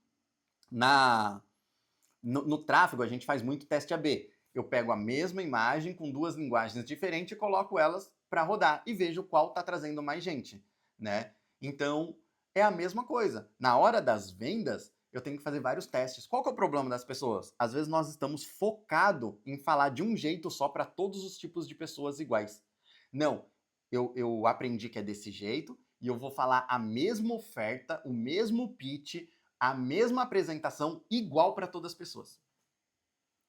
No tráfego, a gente faz muito teste AB. Eu pego a mesma imagem com 2 linguagens diferentes e coloco elas para rodar e vejo qual está trazendo mais gente, né? Então, é a mesma coisa. Na hora das vendas, eu tenho que fazer vários testes. Qual que é o problema das pessoas? Às vezes nós estamos focados em falar de um jeito só para todos os tipos de pessoas iguais. Não, eu aprendi que é desse jeito e eu vou falar a mesma oferta, o mesmo pitch, a mesma apresentação igual para todas as pessoas.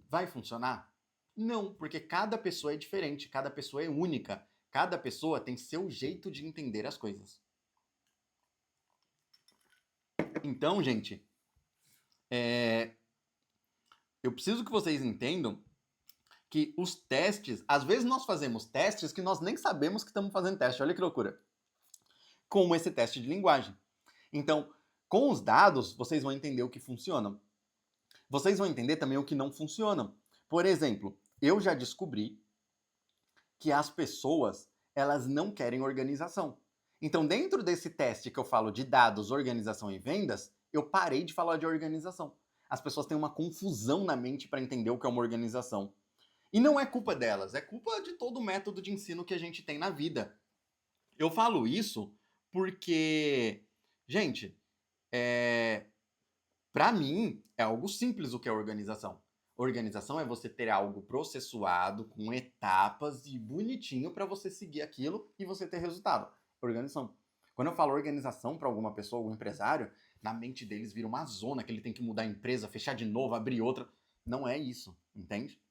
Vai funcionar? Não, porque cada pessoa é diferente, cada pessoa é única, cada pessoa tem seu jeito de entender as coisas. Então, gente, eu preciso que vocês entendam que os testes, às vezes nós fazemos testes que nós nem sabemos que estamos fazendo teste, olha que loucura. Como esse teste de linguagem. Então, com os dados, vocês vão entender o que funciona. Vocês vão entender também o que não funciona. Por exemplo, eu já descobri que as pessoas, elas não querem organização. Então, dentro desse teste que eu falo de dados, organização e vendas, eu parei de falar de organização. As pessoas têm uma confusão na mente para entender o que é uma organização. E não é culpa delas, é culpa de todo o método de ensino que a gente tem na vida. Eu falo isso porque, gente, para mim, é algo simples o que é organização. Organização é você ter algo processuado, com etapas e bonitinho para você seguir aquilo e você ter resultado. Organização. Quando eu falo organização para alguma pessoa, algum empresário, na mente deles vira uma zona que ele tem que mudar a empresa, fechar de novo, abrir outra. Não é isso, entende?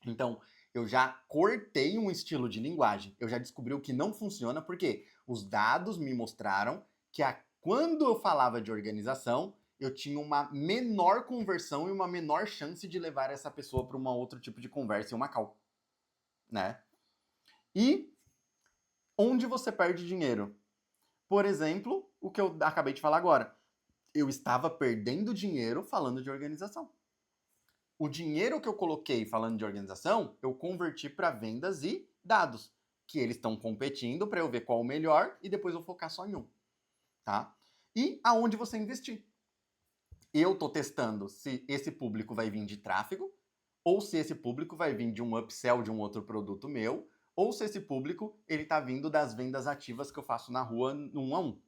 Então, Eu já cortei um estilo de linguagem. Eu já descobri o que não funciona, porque os dados me mostraram que quando eu falava de organização, eu tinha uma menor conversão e uma menor chance de levar essa pessoa para um outro tipo de conversa em uma call, né? E onde você perde dinheiro? Por exemplo, o que eu acabei de falar agora. Eu estava perdendo dinheiro falando de organização. O dinheiro que eu coloquei falando de organização, eu converti para vendas e dados, que eles estão competindo para eu ver qual o melhor e depois eu focar só em um, tá? E aonde você investir. Eu estou testando se esse público vai vir de tráfego, ou se esse público vai vir de um upsell de um outro produto meu, ou se esse público ele está vindo das vendas ativas que eu faço na rua no 1 a 1.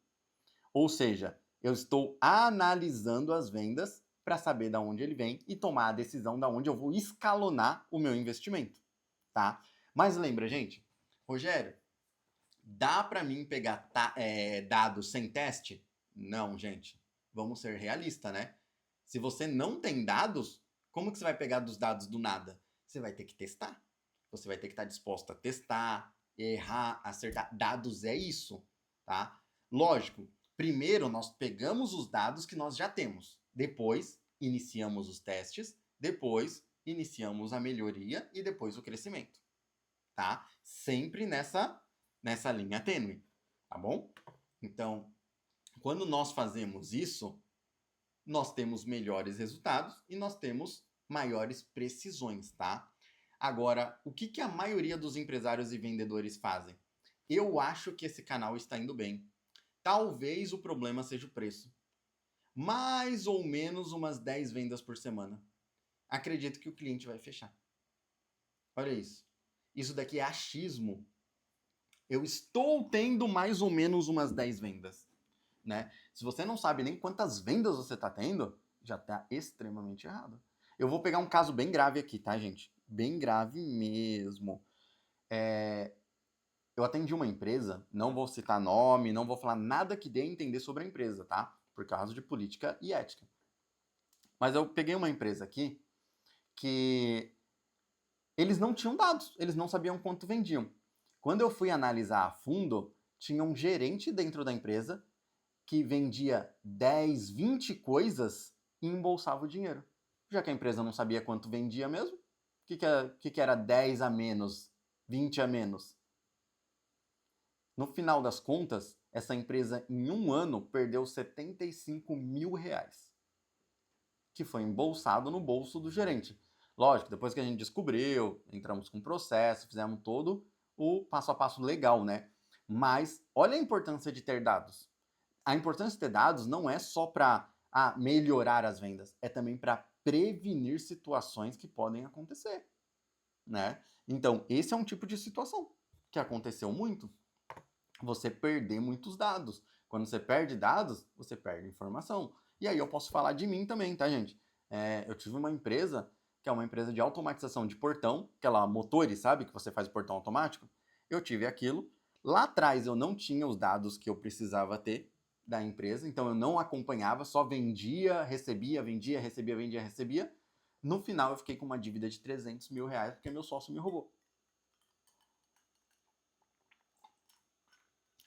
Ou seja, eu estou analisando as vendas para saber de onde ele vem e tomar a decisão de onde eu vou escalonar o meu investimento, tá? Mas lembra, gente, Rogério, dá para mim pegar dados sem teste? Não, gente. Vamos ser realistas, né? Se você não tem dados, como que você vai pegar dos dados do nada? Você vai ter que testar. Você vai ter que estar disposto a testar, errar, acertar. Dados é isso, tá? Lógico, primeiro nós pegamos os dados que nós já temos. Depois, iniciamos os testes. Depois, iniciamos a melhoria e depois o crescimento, tá? Sempre nessa linha tênue, tá bom? Então, quando nós fazemos isso, nós temos melhores resultados e nós temos maiores precisões, tá? Agora, o que a maioria dos empresários e vendedores fazem? Eu acho que esse canal está indo bem. Talvez o problema seja o preço. Mais ou menos umas 10 vendas por semana. Acredito que o cliente vai fechar. Olha isso. Isso daqui é achismo. Eu estou tendo mais ou menos umas 10 vendas, né? Se você não sabe nem quantas vendas você está tendo, já está extremamente errado. Eu vou pegar um caso bem grave aqui, tá, gente? Bem grave mesmo. Eu atendi uma empresa, não vou citar nome, não vou falar nada que dê a entender sobre a empresa, tá? Por causa de política e ética. Mas eu peguei uma empresa aqui que eles não tinham dados, eles não sabiam quanto vendiam. Quando eu fui analisar a fundo, tinha um gerente dentro da empresa que vendia 10, 20 coisas e embolsava o dinheiro. Já que a empresa não sabia quanto vendia mesmo, que era 10 a menos, 20 a menos? No final das contas, essa empresa em um ano perdeu 75 mil reais, que foi embolsado no bolso do gerente. Lógico, depois que a gente descobriu, entramos com o processo, fizemos todo o passo a passo legal, né? Mas olha a importância de ter dados. A importância de ter dados não é só para melhorar as vendas, é também para prevenir situações que podem acontecer, né? Então, esse é um tipo de situação que aconteceu muito. Você perder muitos dados. Quando você perde dados, você perde informação. E aí eu posso falar de mim também, tá, gente? Eu tive uma empresa que é uma empresa de automatização de portão, aquela motores, sabe? Que você faz o portão automático. Eu tive aquilo. Lá atrás eu não tinha os dados que eu precisava ter da empresa, então eu não acompanhava, só vendia, recebia, vendia, recebia, vendia, recebia. No final eu fiquei com uma dívida de 300 mil reais porque meu sócio me roubou.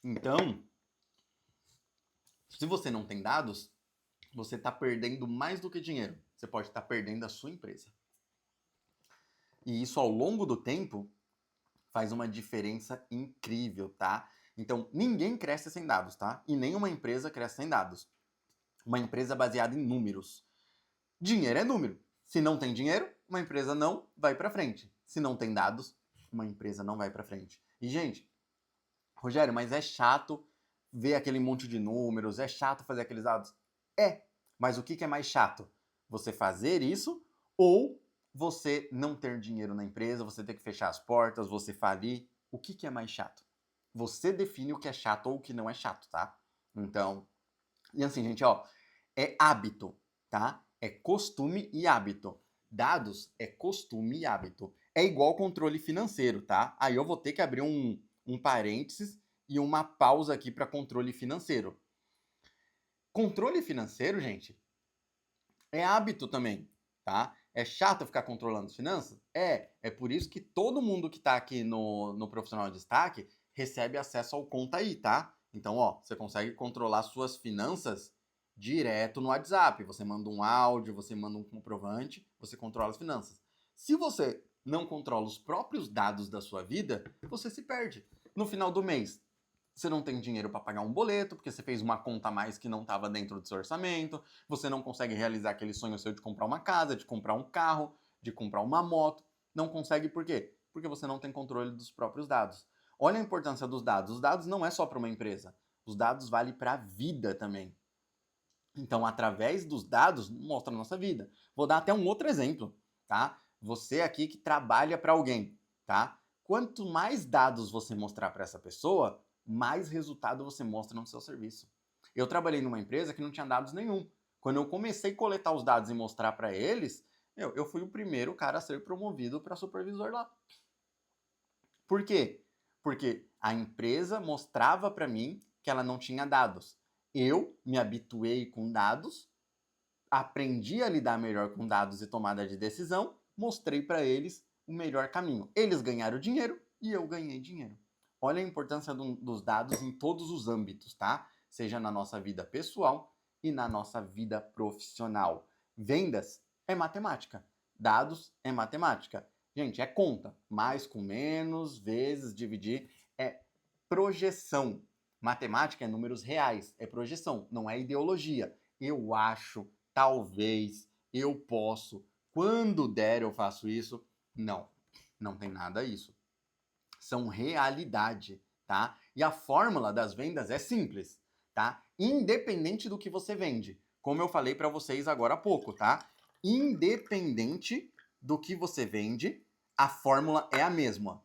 Então, se você não tem dados, você está perdendo mais do que dinheiro. Você pode estar perdendo a sua empresa. E isso ao longo do tempo faz uma diferença incrível, tá? Então, ninguém cresce sem dados, tá? E nenhuma empresa cresce sem dados. Uma empresa baseada em números. Dinheiro é número. Se não tem dinheiro, uma empresa não vai para frente. Se não tem dados, uma empresa não vai para frente. E, gente, Rogério, mas é chato ver aquele monte de números, é chato fazer aqueles dados? É, mas o que é mais chato? Você fazer isso ou você não ter dinheiro na empresa, você ter que fechar as portas, você falir? O que é mais chato? Você define o que é chato ou o que não é chato, tá? Então, e assim, gente, ó, é hábito, tá? É costume e hábito. Dados é costume e hábito. É igual controle financeiro, tá? Aí eu vou ter que abrir um parênteses e uma pausa aqui para controle financeiro. Controle financeiro, gente, é hábito também, tá? É chato ficar controlando as finanças? É por isso que todo mundo que está aqui no Profissional de Destaque recebe acesso ao Conta Aí, tá? Então, ó, você consegue controlar suas finanças direto no WhatsApp. Você manda um áudio, você manda um comprovante, você controla as finanças. Se você não controla os próprios dados da sua vida, você se perde. No final do mês, você não tem dinheiro para pagar um boleto, porque você fez uma conta a mais que não estava dentro do seu orçamento, você não consegue realizar aquele sonho seu de comprar uma casa, de comprar um carro, de comprar uma moto. Não consegue por quê? Porque você não tem controle dos próprios dados. Olha a importância dos dados. Os dados não é só para uma empresa. Os dados valem para a vida também. Então, através dos dados, mostra a nossa vida. Vou dar até um outro exemplo, tá? Você aqui que trabalha para alguém, tá? Quanto mais dados você mostrar para essa pessoa, mais resultado você mostra no seu serviço. Eu trabalhei numa empresa que não tinha dados nenhum. Quando eu comecei a coletar os dados e mostrar para eles, eu fui o primeiro cara a ser promovido para supervisor lá. Por quê? Porque a empresa mostrava para mim que ela não tinha dados. Eu me habituei com dados, aprendi a lidar melhor com dados e tomada de decisão, mostrei para eles o melhor caminho. Eles ganharam dinheiro e eu ganhei dinheiro. Olha a importância dos dados em todos os âmbitos, tá? Seja na nossa vida pessoal e na nossa vida profissional. Vendas é matemática, dados é matemática. Gente, é conta. Mais com menos, vezes, dividir. É projeção. Matemática é números reais, é projeção, não é ideologia. Eu acho, talvez, eu posso, quando der eu faço isso. Não, não tem nada disso. São realidade, tá? E a fórmula das vendas é simples, tá? Independente do que você vende. Como eu falei para vocês agora há pouco, tá? Independente do que você vende, a fórmula é a mesma.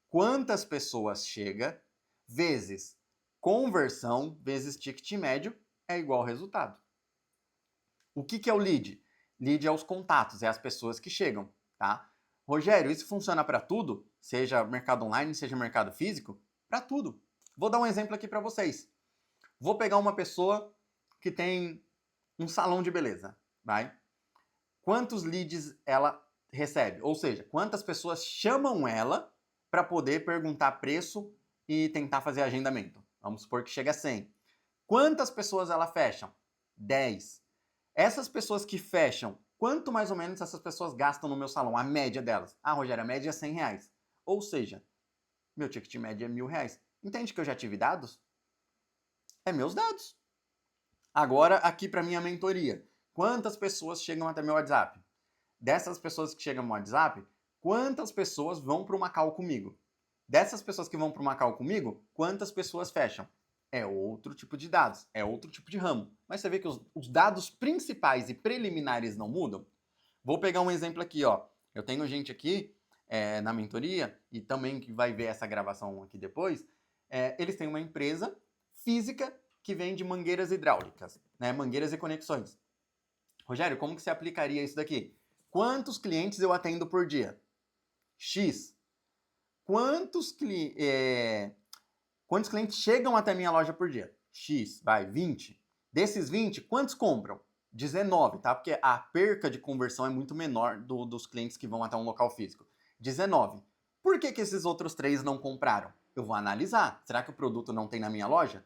Quantas pessoas chega vezes conversão vezes ticket médio é igual resultado. O que é o lead? Lead é os contatos, é as pessoas que chegam, tá? Rogério, isso funciona para tudo? Seja mercado online, seja mercado físico? Para tudo. Vou dar um exemplo aqui para vocês. Vou pegar uma pessoa que tem um salão de beleza, vai? Quantos leads ela recebe? Ou seja, quantas pessoas chamam ela para poder perguntar preço e tentar fazer agendamento? Vamos supor que chega a 100. Quantas pessoas ela fecha? 10. Essas pessoas que fecham, quanto mais ou menos essas pessoas gastam no meu salão? A média delas. Ah, Rogério, a média é 100 reais. Ou seja, meu ticket médio é 1.000 reais. Entende que eu já tive dados? É meus dados. Agora, aqui para minha mentoria. Quantas pessoas chegam até meu WhatsApp? Dessas pessoas que chegam no WhatsApp, quantas pessoas vão para uma call comigo? Dessas pessoas que vão para uma call comigo, quantas pessoas fecham? É outro tipo de dados, é outro tipo de ramo. Mas você vê que os dados principais e preliminares não mudam? Vou pegar um exemplo aqui, ó. Eu tenho gente aqui na mentoria, e também que vai ver essa gravação aqui depois, eles têm uma empresa física que vende mangueiras hidráulicas, né? Mangueiras e conexões. Rogério, como que você aplicaria isso daqui? Quantos clientes eu atendo por dia? X. Quantos clientes chegam até minha loja por dia? X, vai, 20. Desses 20, quantos compram? 19, tá? Porque a perca de conversão é muito menor dos clientes que vão até um local físico. 19. Por que esses outros 3 não compraram? Eu vou analisar. Será que o produto não tem na minha loja?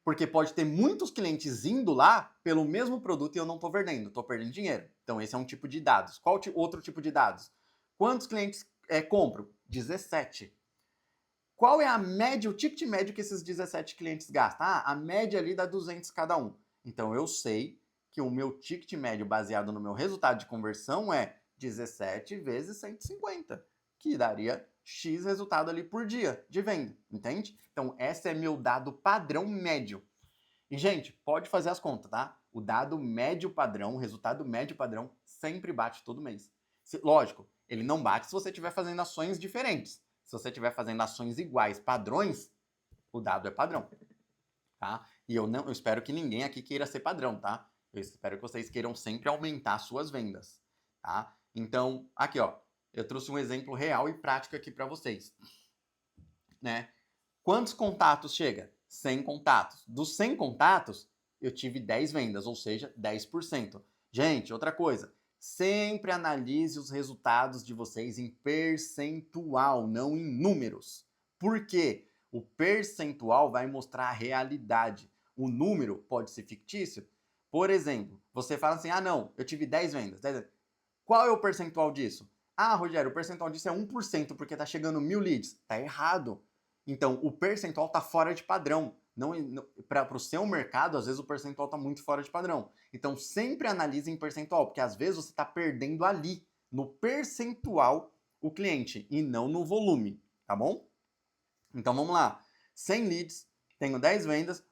Porque pode ter muitos clientes indo lá pelo mesmo produto e eu não estou vendendo, estou perdendo dinheiro. Então esse é um tipo de dados. Qual outro tipo de dados? Quantos clientes compram? 17. Qual é a média, o ticket médio que esses 17 clientes gastam? Ah, a média ali dá 200 cada um. Então eu sei que o meu ticket médio baseado no meu resultado de conversão é 17 vezes 150, que daria X resultado ali por dia de venda, entende? Então esse é meu dado padrão médio. E gente, pode fazer as contas, tá? O dado médio padrão, o resultado médio padrão sempre bate todo mês. Lógico, ele não bate se você estiver fazendo ações diferentes. Se você estiver fazendo ações iguais, padrões, o dado é padrão, tá? E eu espero que ninguém aqui queira ser padrão, tá? Eu espero que vocês queiram sempre aumentar suas vendas, tá? Então, aqui ó, eu trouxe um exemplo real e prático aqui para vocês, né? Quantos contatos chega? 100 contatos. Dos 100 contatos, eu tive 10 vendas, ou seja, 10%. Gente, outra coisa, sempre analise os resultados de vocês em percentual, não em números. Por quê? O percentual vai mostrar a realidade. O número pode ser fictício. Por exemplo, você fala assim, não, eu tive 10 vendas. 10 vendas. Qual é o percentual disso? Rogério, o percentual disso é 1%, porque está chegando 1.000 leads. Está errado. Então, o percentual está fora de padrão. Para o seu mercado, às vezes o percentual está muito fora de padrão. Então, sempre analise em percentual, porque às vezes você está perdendo ali, no percentual, o cliente, e não no volume, tá bom? Então, vamos lá. 100 leads, tenho 10 vendas,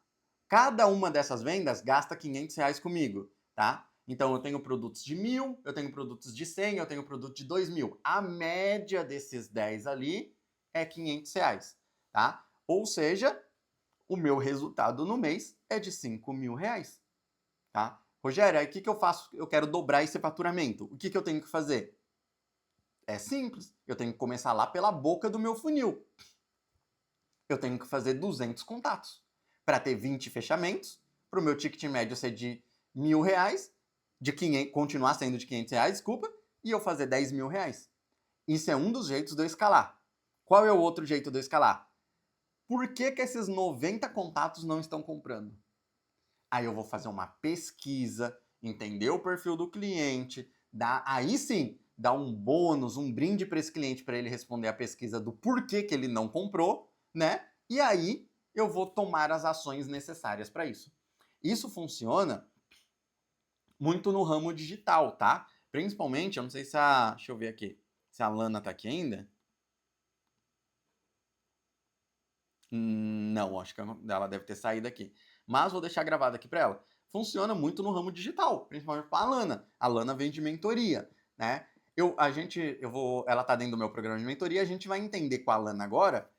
cada uma dessas vendas gasta R$ 500 comigo, tá? Então, eu tenho produtos de 1.000, eu tenho produtos de 100, eu tenho produto de 2.000. A média desses 10 ali é R$ 500, tá? Ou seja, o meu resultado no mês é de R$ 5.000, tá? Rogério, aí o que eu faço? Eu quero dobrar esse faturamento. O que eu tenho que fazer? É simples. Eu tenho que começar lá pela boca do meu funil. Eu tenho que fazer 200 contatos para ter 20 fechamentos, para o meu ticket médio ser de R$ 1.000, continuar sendo de R$ 500, desculpa, e eu fazer R$ 10.000. Isso é um dos jeitos de eu escalar. Qual é o outro jeito de eu escalar? Por que esses 90 contatos não estão comprando? Aí eu vou fazer uma pesquisa, entender o perfil do cliente, aí sim, dar um bônus, um brinde para esse cliente para ele responder a pesquisa do porquê que ele não comprou, né? E aí eu vou tomar as ações necessárias para isso. Isso funciona muito no ramo digital, tá? Principalmente, eu não sei se deixa eu ver aqui, se a Lana tá aqui ainda. Não, acho que ela deve ter saído aqui. Mas vou deixar gravado aqui para ela. Funciona muito no ramo digital, principalmente para a Lana. A Lana vem de mentoria, né? Ela tá dentro do meu programa de mentoria, a gente vai entender com a Lana agora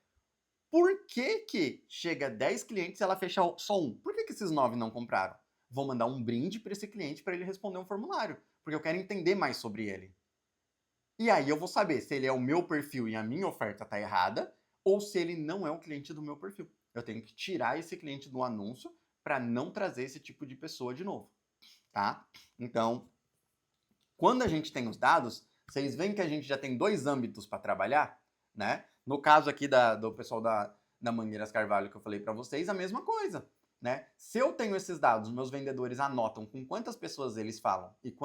por que chega 10 clientes e ela fecha só um. Por que esses 9 não compraram? Vou mandar um brinde para esse cliente para ele responder um formulário, porque eu quero entender mais sobre ele. E aí eu vou saber se ele é o meu perfil e a minha oferta tá errada, ou se ele não é o cliente do meu perfil. Eu tenho que tirar esse cliente do anúncio para não trazer esse tipo de pessoa de novo, tá? Então, quando a gente tem os dados, vocês veem que a gente já tem 2 âmbitos para trabalhar, né? No caso aqui do pessoal da Mangueiras Carvalho que eu falei para vocês, a mesma coisa, né? Se eu tenho esses dados, meus vendedores anotam com quantas pessoas eles falam e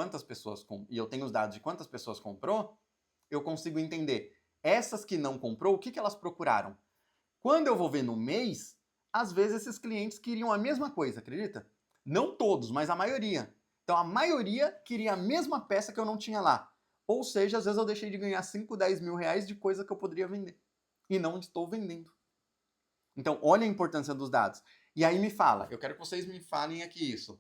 e eu tenho os dados de quantas pessoas comprou, eu consigo entender essas que não comprou, o que elas procuraram. Quando eu vou ver no mês, às vezes esses clientes queriam a mesma coisa, acredita? Não todos, mas a maioria. Então a maioria queria a mesma peça que eu não tinha lá. Ou seja, às vezes eu deixei de ganhar 5, 10 mil reais de coisa que eu poderia vender. E não estou vendendo. Então, olha a importância dos dados. E aí me fala, eu quero que vocês me falem aqui isso.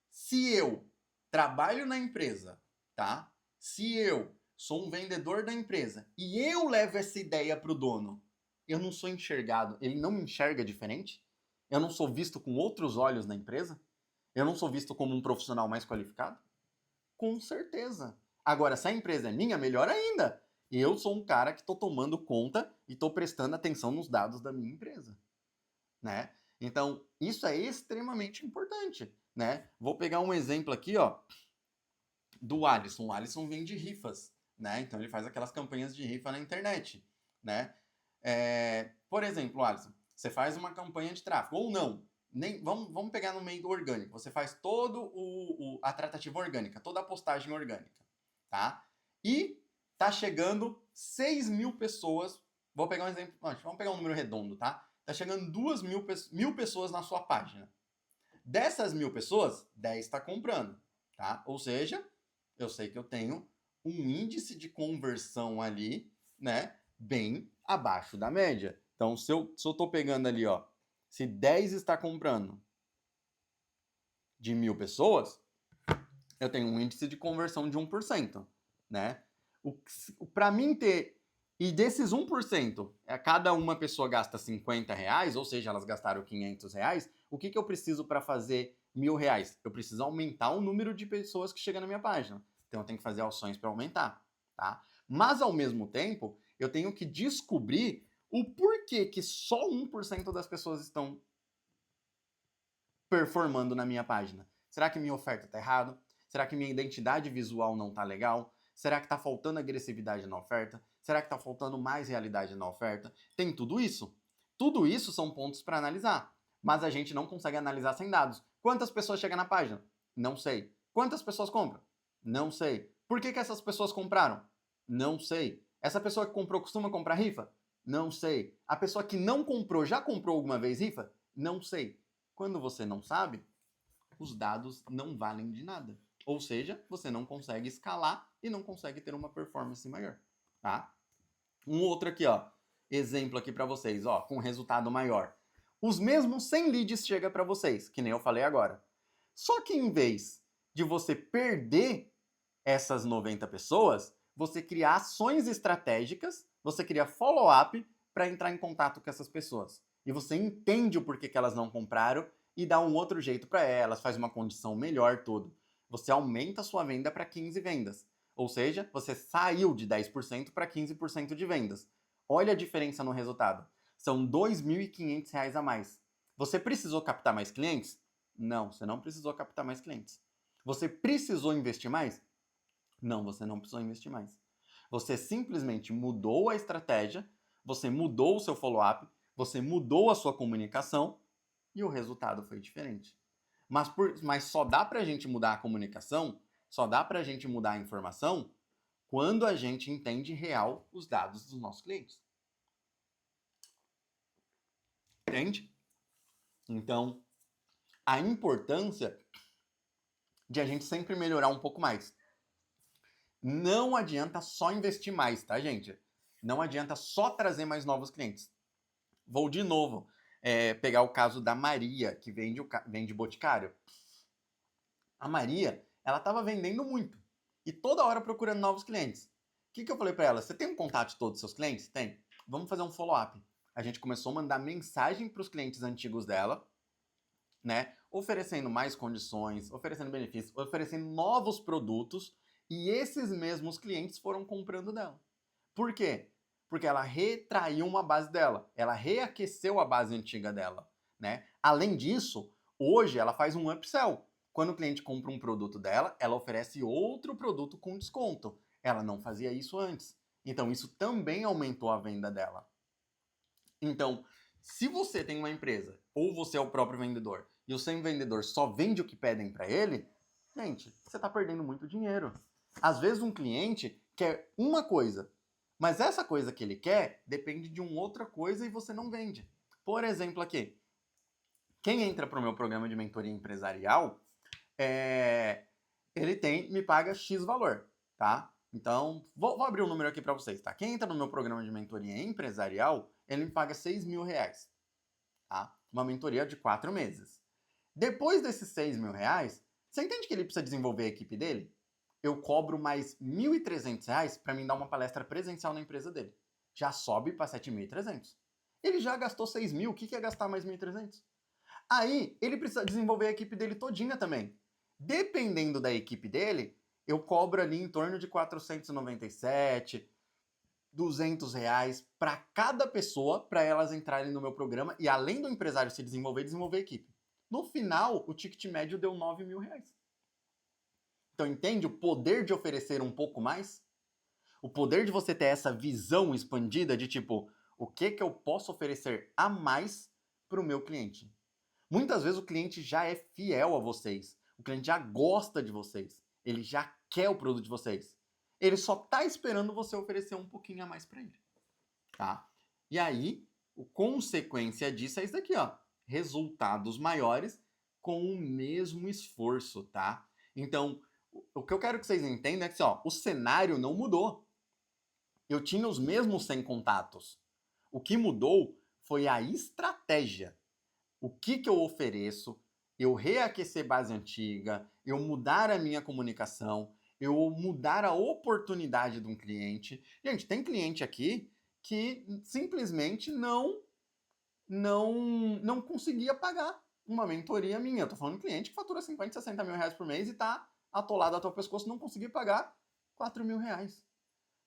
Se eu trabalho na empresa, tá? Se eu sou um vendedor da empresa e eu levo essa ideia para o dono, eu não sou enxergado, ele não me enxerga diferente? Eu não sou visto com outros olhos na empresa? Eu não sou visto como um profissional mais qualificado? Com certeza. Agora, se a empresa é minha, melhor ainda. Eu sou um cara que estou tomando conta e estou prestando atenção nos dados da minha empresa, né? Então, isso é extremamente importante, né? Vou pegar um exemplo aqui, ó, do Alisson. O Alisson vende rifas, né? Então ele faz aquelas campanhas de rifa na internet, né? Por exemplo, Alisson, você faz uma campanha de tráfego, ou não, vamos pegar no meio do orgânico. Você faz todo a tratativa orgânica, toda a postagem orgânica, tá? E tá chegando 6.000 pessoas. Vou pegar um exemplo, vamos pegar um número redondo, tá? Tá chegando 2.000 pessoas na sua página. Dessas 1.000 pessoas, 10 está comprando, tá? Ou seja, eu sei que eu tenho um índice de conversão ali, né, bem abaixo da média. Então, se eu tô pegando ali, ó, se 10 está comprando de 1.000 pessoas, eu tenho um índice de conversão de 1%, né? Para mim ter... E desses 1%, cada uma pessoa gasta R$ 50, ou seja, elas gastaram R$ 500, o que eu preciso para fazer R$ 1.000? Eu preciso aumentar o número de pessoas que chegam na minha página. Então eu tenho que fazer ações para aumentar, tá? Mas ao mesmo tempo, eu tenho que descobrir o porquê que só 1% das pessoas estão performando na minha página. Será que minha oferta está errada? Será que minha identidade visual não tá legal? Será que tá faltando agressividade na oferta? Será que tá faltando mais realidade na oferta? Tem tudo isso. Tudo isso são pontos para analisar, mas a gente não consegue analisar sem dados. Quantas pessoas chegam na página? Não sei. Quantas pessoas compram? Não sei. Por que essas pessoas compraram? Não sei. Essa pessoa que comprou costuma comprar rifa? Não sei. A pessoa que não comprou já comprou alguma vez rifa? Não sei. Quando você não sabe, os dados não valem de nada. Ou seja, você não consegue escalar e não consegue ter uma performance maior, tá? Um outro aqui, ó, exemplo aqui para vocês, ó, com resultado maior. Os mesmos 100 leads chega para vocês, que nem eu falei agora. Só que em vez de você perder essas 90 pessoas, você cria ações estratégicas, você cria follow-up para entrar em contato com essas pessoas. E você entende o porquê que elas não compraram e dá um outro jeito para elas, faz uma condição melhor, tudo. Você aumenta a sua venda para 15 vendas. Ou seja, você saiu de 10% para 15% de vendas. Olha a diferença no resultado. São R$ 2.500 a mais. Você precisou captar mais clientes? Não, você não precisou captar mais clientes. Você precisou investir mais? Não, você não precisou investir mais. Você simplesmente mudou a estratégia, você mudou o seu follow-up, você mudou a sua comunicação e o resultado foi diferente. Mas só dá pra gente mudar a comunicação, só dá pra gente mudar a informação quando a gente entende real os dados dos nossos clientes. Entende? Então, a importância de a gente sempre melhorar um pouco mais. Não adianta só investir mais, tá, gente? Não adianta só trazer mais novos clientes. Vou de novo pegar o caso da Maria, que vende Boticário. A Maria, ela estava vendendo muito e toda hora procurando novos clientes. O que eu falei para ela? Você tem um contato de todos os seus clientes? Tem. Vamos fazer um follow-up. A gente começou a mandar mensagem para os clientes antigos dela, né? Oferecendo mais condições, oferecendo benefícios, oferecendo novos produtos e esses mesmos clientes foram comprando dela. Por quê? Porque ela retraiu uma base dela, ela reaqueceu a base antiga dela, né? Além disso, hoje ela faz um upsell. Quando o cliente compra um produto dela, ela oferece outro produto com desconto. Ela não fazia isso antes. Então isso também aumentou a venda dela. Então, se você tem uma empresa ou você é o próprio vendedor e o seu vendedor só vende o que pedem para ele, gente, você está perdendo muito dinheiro. Às vezes um cliente quer uma coisa, mas essa coisa que ele quer depende de uma outra coisa e você não vende. Por exemplo aqui, quem entra para o meu programa de mentoria empresarial, ele me paga X valor, tá? Então, vou abrir um número aqui para vocês, tá? Quem entra no meu programa de mentoria empresarial, ele me paga R$ 6.000, tá? Uma mentoria de 4 meses. Depois desses R$ 6.000, você entende que ele precisa desenvolver a equipe dele? Eu cobro mais R$ 1.300 para mim dar uma palestra presencial na empresa dele. Já sobe para 7.300. Ele já gastou 6.000, o que é gastar mais 1.300? Aí, ele precisa desenvolver a equipe dele todinha também. Dependendo da equipe dele, eu cobro ali em torno de 497, R$ 200 para cada pessoa, para elas entrarem no meu programa e além do empresário se desenvolver a equipe. No final, o ticket médio deu R$ 9.000. Então entende o poder de oferecer um pouco mais? O poder de você ter essa visão expandida de tipo, o que eu posso oferecer a mais para o meu cliente? Muitas vezes o cliente já é fiel a vocês, o cliente já gosta de vocês, ele já quer o produto de vocês. Ele só está esperando você oferecer um pouquinho a mais para ele, tá? E aí, a consequência disso é isso daqui, ó. Resultados maiores com o mesmo esforço, tá? Então, o que eu quero que vocês entendam é que, ó, o cenário não mudou. Eu tinha os mesmos 100 contatos. O que mudou foi a estratégia. O que eu ofereço, eu reaquecer base antiga, eu mudar a minha comunicação, eu mudar a oportunidade de um cliente. Gente, tem cliente aqui que simplesmente não conseguia pagar uma mentoria minha. Eu tô falando de cliente que fatura 50, R$ 60.000 por mês e tá atolado até o pescoço, não conseguia pagar R$ 4.000,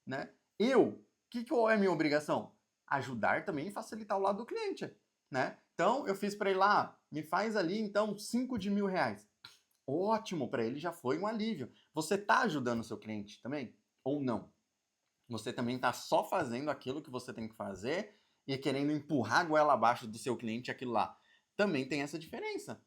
né? O que é a minha obrigação? Ajudar também e facilitar o lado do cliente, né? Então, eu fiz para ele lá, me faz ali, então, 5 de R$ 1.000. ótimo, para ele já foi um alívio. Você está ajudando o seu cliente também? Ou não? Você também está só fazendo aquilo que você tem que fazer e querendo empurrar a goela abaixo do seu cliente aquilo lá. Também tem essa diferença.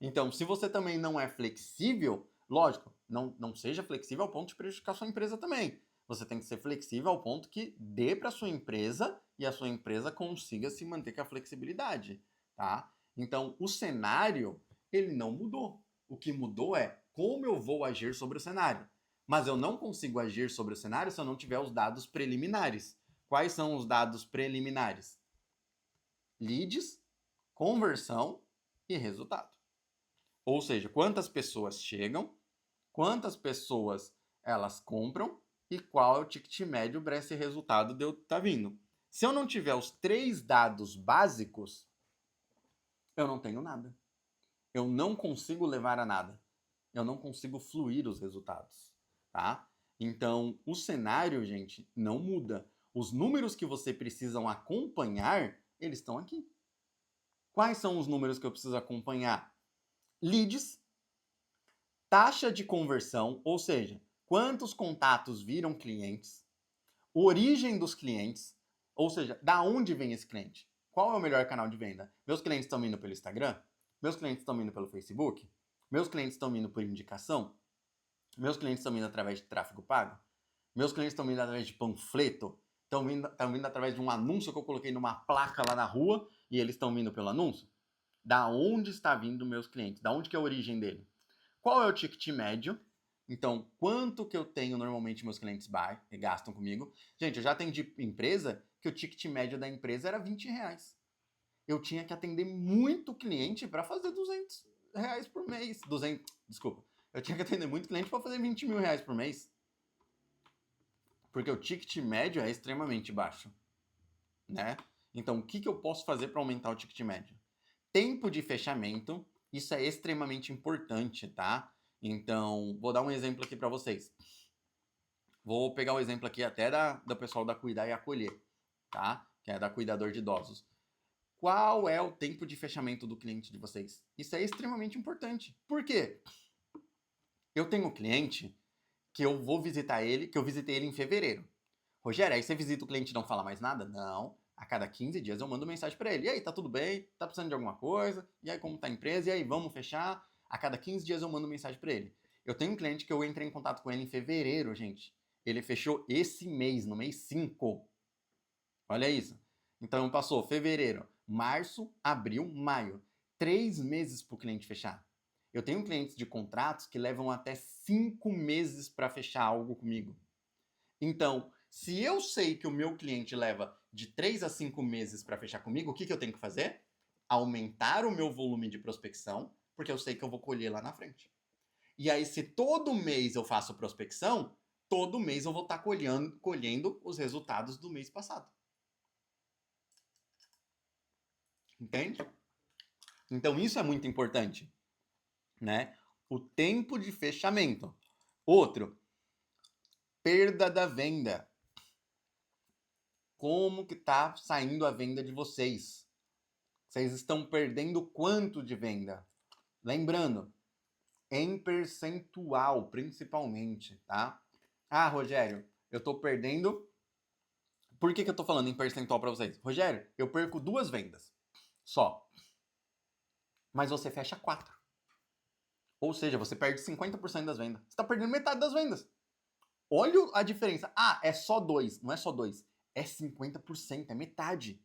Então, se você também não é flexível, lógico, não seja flexível ao ponto de prejudicar a sua empresa também. Você tem que ser flexível ao ponto que dê para a sua empresa e a sua empresa consiga se manter com a flexibilidade, tá? Então, o cenário, ele não mudou. O que mudou é como eu vou agir sobre o cenário. Mas eu não consigo agir sobre o cenário se eu não tiver os dados preliminares. Quais são os dados preliminares? Leads, conversão e resultado. Ou seja, quantas pessoas chegam, quantas pessoas elas compram e qual é o ticket médio para esse resultado de eu estar vindo. Se eu não tiver os 3 dados básicos, eu não tenho nada. Eu não consigo levar a nada. Eu não consigo fluir os resultados, tá? Então, o cenário, gente, não muda. Os números que você precisam acompanhar, eles estão aqui. Quais são os números que eu preciso acompanhar? Leads, taxa de conversão, ou seja, quantos contatos viram clientes, origem dos clientes, ou seja, da onde vem esse cliente? Qual é o melhor canal de venda? Meus clientes estão vindo pelo Instagram? Meus clientes estão vindo pelo Facebook? Meus clientes estão vindo por indicação? Meus clientes estão vindo através de tráfego pago? Meus clientes estão vindo através de panfleto? Estão vindo através de um anúncio que eu coloquei numa placa lá na rua e eles estão vindo pelo anúncio? Da onde está vindo meus clientes? Da onde que é a origem dele? Qual é o ticket médio? Então, quanto que eu tenho normalmente meus clientes gastam comigo? Gente, eu já atendi empresa que o ticket médio da empresa era R$ 20. Eu tinha que atender muito cliente para fazer R$ 200 por mês. Desculpa. Eu tinha que atender muito cliente para fazer R$ 20.000 por mês. Porque o ticket médio é extremamente baixo, né? Então, o que eu posso fazer para aumentar o ticket médio? Tempo de fechamento, isso é extremamente importante, tá? Então, vou dar um exemplo aqui para vocês. Vou pegar o exemplo aqui até do pessoal da Cuidar e Acolher, tá? Que é da Cuidador de Idosos. Qual é o tempo de fechamento do cliente de vocês? Isso é extremamente importante. Por quê? Eu tenho um cliente que eu vou visitar ele, que eu visitei ele em fevereiro. Rogério, aí você visita o cliente e não fala mais nada? Não. A cada 15 dias eu mando mensagem para ele. E aí, tá tudo bem? Tá precisando de alguma coisa? E aí, como tá a empresa? E aí, vamos fechar? A cada 15 dias eu mando mensagem para ele. Eu tenho um cliente que eu entrei em contato com ele em fevereiro, gente. Ele fechou esse mês, no mês 5. Olha isso. Então, passou fevereiro, março, abril, maio. 3 meses para o cliente fechar. Eu tenho clientes de contratos que levam até 5 meses para fechar algo comigo. Então, se eu sei que o meu cliente leva de 3 a 5 meses para fechar comigo, o que eu tenho que fazer? Aumentar o meu volume de prospecção, porque eu sei que eu vou colher lá na frente. E aí, se todo mês eu faço prospecção, todo mês eu vou estar colhendo os resultados do mês passado. Entende? Então, isso é muito importante, né? O tempo de fechamento. Outro, perda da venda. Como que tá saindo a venda de vocês? Vocês estão perdendo quanto de venda? Lembrando, em percentual, principalmente, tá? Ah, Rogério, eu tô perdendo. Por que eu tô falando em percentual para vocês? Rogério, eu perco 2 vendas só. Mas você fecha 4. Ou seja, você perde 50% das vendas. Você tá perdendo metade das vendas. Olha a diferença. Ah, é só 2. Não é só 2. É 50%, é metade.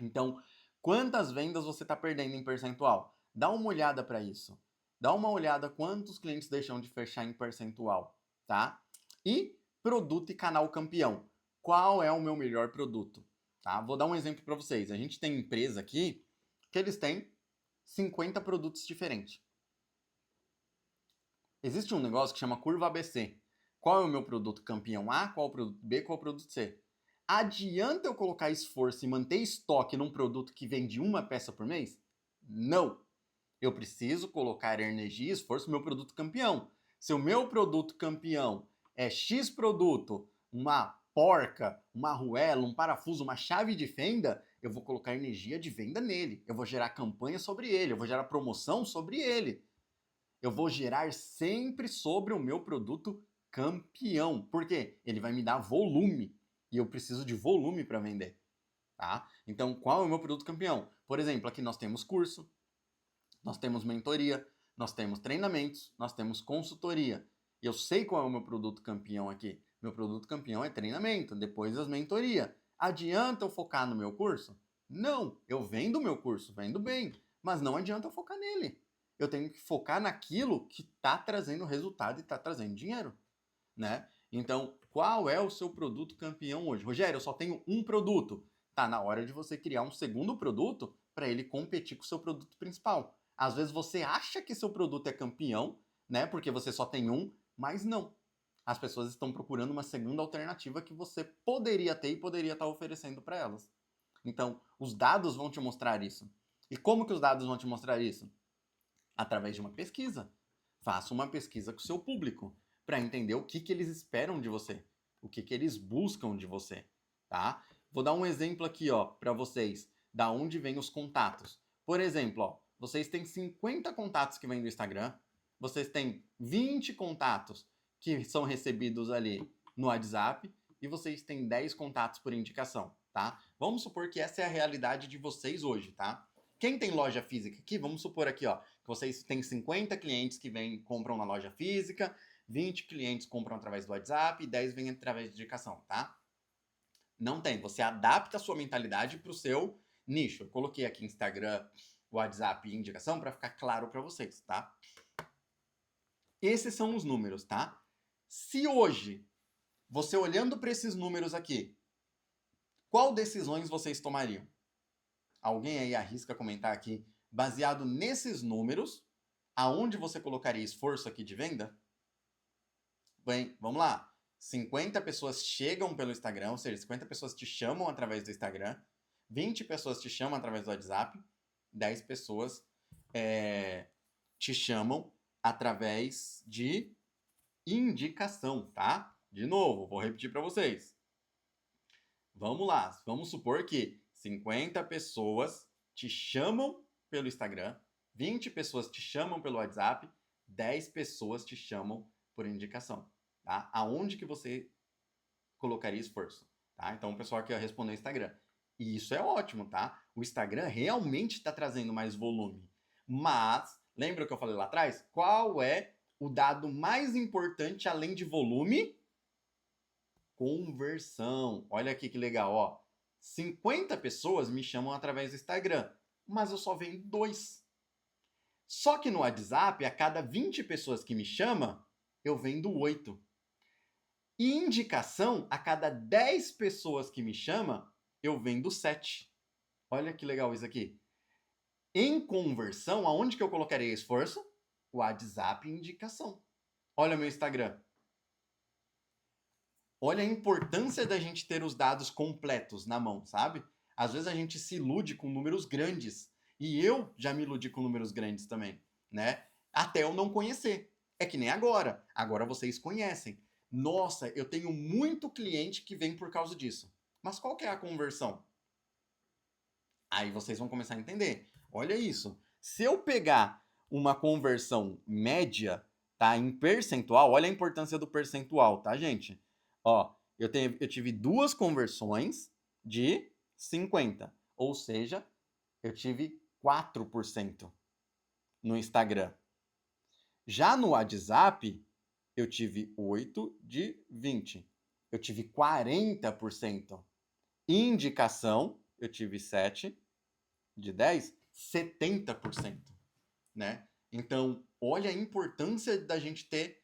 Então, quantas vendas você está perdendo em percentual? Dá uma olhada para isso. Dá uma olhada quantos clientes deixam de fechar em percentual, tá? E produto e canal campeão. Qual é o meu melhor produto? Tá? Vou dar um exemplo para vocês. A gente tem empresa aqui que eles têm 50 produtos diferentes. Existe um negócio que chama curva ABC. Qual é o meu produto campeão A, qual é o produto B, qual é o produto C? Adianta eu colocar esforço e manter estoque num produto que vende uma peça por mês? Não. Eu preciso colocar energia e esforço no meu produto campeão. Se o meu produto campeão é X produto, uma porca, uma arruela, um parafuso, uma chave de fenda, eu vou colocar energia de venda nele. Eu vou gerar campanha sobre ele, eu vou gerar promoção sobre ele. Eu vou gerar sempre sobre o meu produto campeão. Por quê? Ele vai me dar volume. E eu preciso de volume para vender. Tá? Então, qual é o meu produto campeão? Por exemplo, aqui nós temos curso, nós temos mentoria, nós temos treinamentos, nós temos consultoria. E eu sei qual é o meu produto campeão aqui. Meu produto campeão é treinamento, depois as mentoria. Adianta eu focar no meu curso? Não, eu vendo o meu curso, vendo bem, mas não adianta eu focar nele. Eu tenho que focar naquilo que está trazendo resultado e está trazendo dinheiro, né? Então, qual é o seu produto campeão hoje? Rogério, eu só tenho um produto. Tá na hora de você criar um segundo produto para ele competir com o seu produto principal. Às vezes você acha que seu produto é campeão, né? Porque você só tem um, mas não. As pessoas estão procurando uma segunda alternativa que você poderia ter e poderia estar oferecendo para elas. Então, os dados vão te mostrar isso. E como que os dados vão te mostrar isso? Através de uma pesquisa. Faça uma pesquisa com o seu público para entender o que eles esperam de você, o que eles buscam de você, tá? Vou dar um exemplo aqui, ó, para vocês, da onde vem os contatos. Por exemplo, ó, vocês têm 50 contatos que vêm do Instagram, vocês têm 20 contatos que são recebidos ali no WhatsApp e vocês têm 10 contatos por indicação, tá? Vamos supor que essa é a realidade de vocês hoje, tá? Quem tem loja física aqui, vamos supor aqui, ó, que vocês têm 50 clientes que compram na loja física, 20 clientes compram através do WhatsApp e 10 vêm através de indicação, tá? Não tem. Você adapta a sua mentalidade para o seu nicho. Eu coloquei aqui Instagram, WhatsApp e indicação para ficar claro para vocês, tá? Esses são os números, tá? Se hoje, você olhando para esses números aqui, qual decisões vocês tomariam? Alguém aí arrisca comentar aqui, baseado nesses números, aonde você colocaria esforço aqui de venda? Bem, vamos lá. 50 pessoas chegam pelo Instagram, ou seja, 50 pessoas te chamam através do Instagram, 20 pessoas te chamam através do WhatsApp, 10 pessoas te chamam através de indicação, tá? De novo, vou repetir para vocês. Vamos lá, vamos supor que 50 pessoas te chamam pelo Instagram, 20 pessoas te chamam pelo WhatsApp, 10 pessoas te chamam por indicação. Tá? Aonde que você colocaria esforço? Tá? Então o pessoal aqui respondeu Instagram. E isso é ótimo, tá? O Instagram realmente está trazendo mais volume. Mas, lembra o que eu falei lá atrás? Qual é o dado mais importante além de volume? Conversão. Olha aqui que legal, ó. 50 pessoas me chamam através do Instagram, mas eu só vendo 2. Só que no WhatsApp, a cada 20 pessoas que me chamam, eu vendo 8. E indicação, a cada 10 pessoas que me chamam, eu vendo 7. Olha que legal isso aqui. Em conversão, aonde que eu colocaria esforço? WhatsApp e indicação. Olha meu Instagram. Olha a importância da gente ter os dados completos na mão, sabe? Às vezes a gente se ilude com números grandes. E eu já me iludi com números grandes também, né? Até eu não conhecer. É que nem agora. Agora vocês conhecem. Nossa, eu tenho muito cliente que vem por causa disso. Mas qual que é a conversão? Aí vocês vão começar a entender. Olha isso. Se eu pegar uma conversão média, tá, em percentual, olha a importância do percentual, tá, gente? Ó, eu tive 2 conversões de 50, ou seja, eu tive 4% no Instagram. Já no WhatsApp, eu tive 8 de 20. Eu tive 40%. Indicação, eu tive 7 de 10, 70%, né? Então, olha a importância da gente ter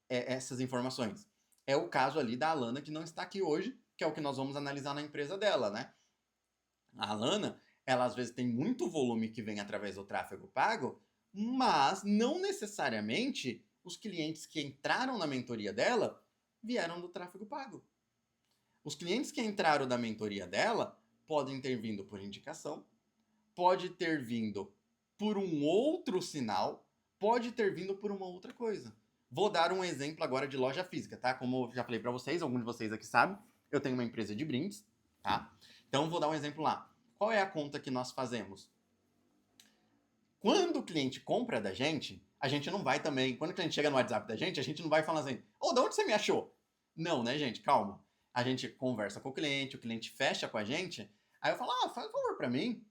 essas informações. É o caso ali da Alana, que não está aqui hoje, que é o que nós vamos analisar na empresa dela, né? A Alana, ela às vezes tem muito volume que vem através do tráfego pago, mas não necessariamente os clientes que entraram na mentoria dela vieram do tráfego pago. Os clientes que entraram da mentoria dela podem ter vindo por indicação, pode ter vindo por um outro sinal, pode ter vindo por uma outra coisa. Vou dar um exemplo agora de loja física, tá? Como eu já falei para vocês, alguns de vocês aqui sabem, eu tenho uma empresa de brindes, tá? Então vou dar um exemplo lá. Qual é a conta que nós fazemos? Quando o cliente compra da gente, a gente não vai também. Quando o cliente chega no WhatsApp da gente, a gente não vai falar assim: ô, de onde você me achou? Não, né, gente? Calma. A gente conversa com o cliente fecha com a gente. Aí eu falo: ah, faz um favor pra mim.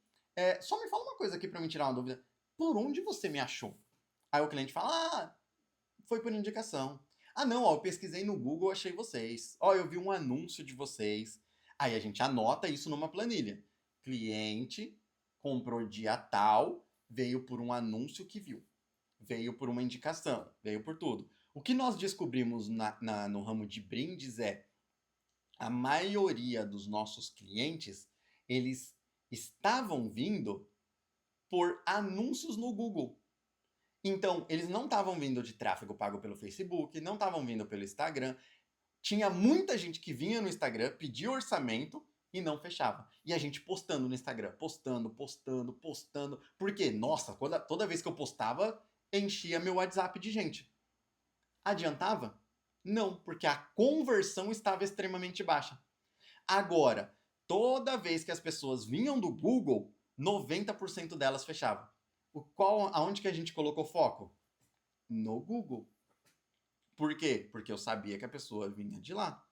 Só me fala uma coisa aqui pra me tirar uma dúvida. Por onde você me achou? Aí o cliente fala: ah, foi por indicação. Ah, não, ó, eu pesquisei no Google, achei vocês. Ó, eu vi um anúncio de vocês. Aí a gente anota isso numa planilha. Cliente comprou dia tal, veio por um anúncio que viu, veio por uma indicação, veio por tudo. O que nós descobrimos no ramo de brindes é a maioria dos nossos clientes, eles estavam vindo por anúncios no Google. Então, eles não estavam vindo de tráfego pago pelo Facebook, não estavam vindo pelo Instagram. Tinha muita gente que vinha no Instagram, pedia orçamento e não fechava. E a gente postando no Instagram, postando. Por quê? Nossa, toda vez que eu postava, enchia meu WhatsApp de gente. Adiantava? Não, porque a conversão estava extremamente baixa. Agora, toda vez que as pessoas vinham do Google, 90% delas fechavam. Aonde que a gente colocou foco? No Google. Por quê? Porque eu sabia que a pessoa vinha de lá.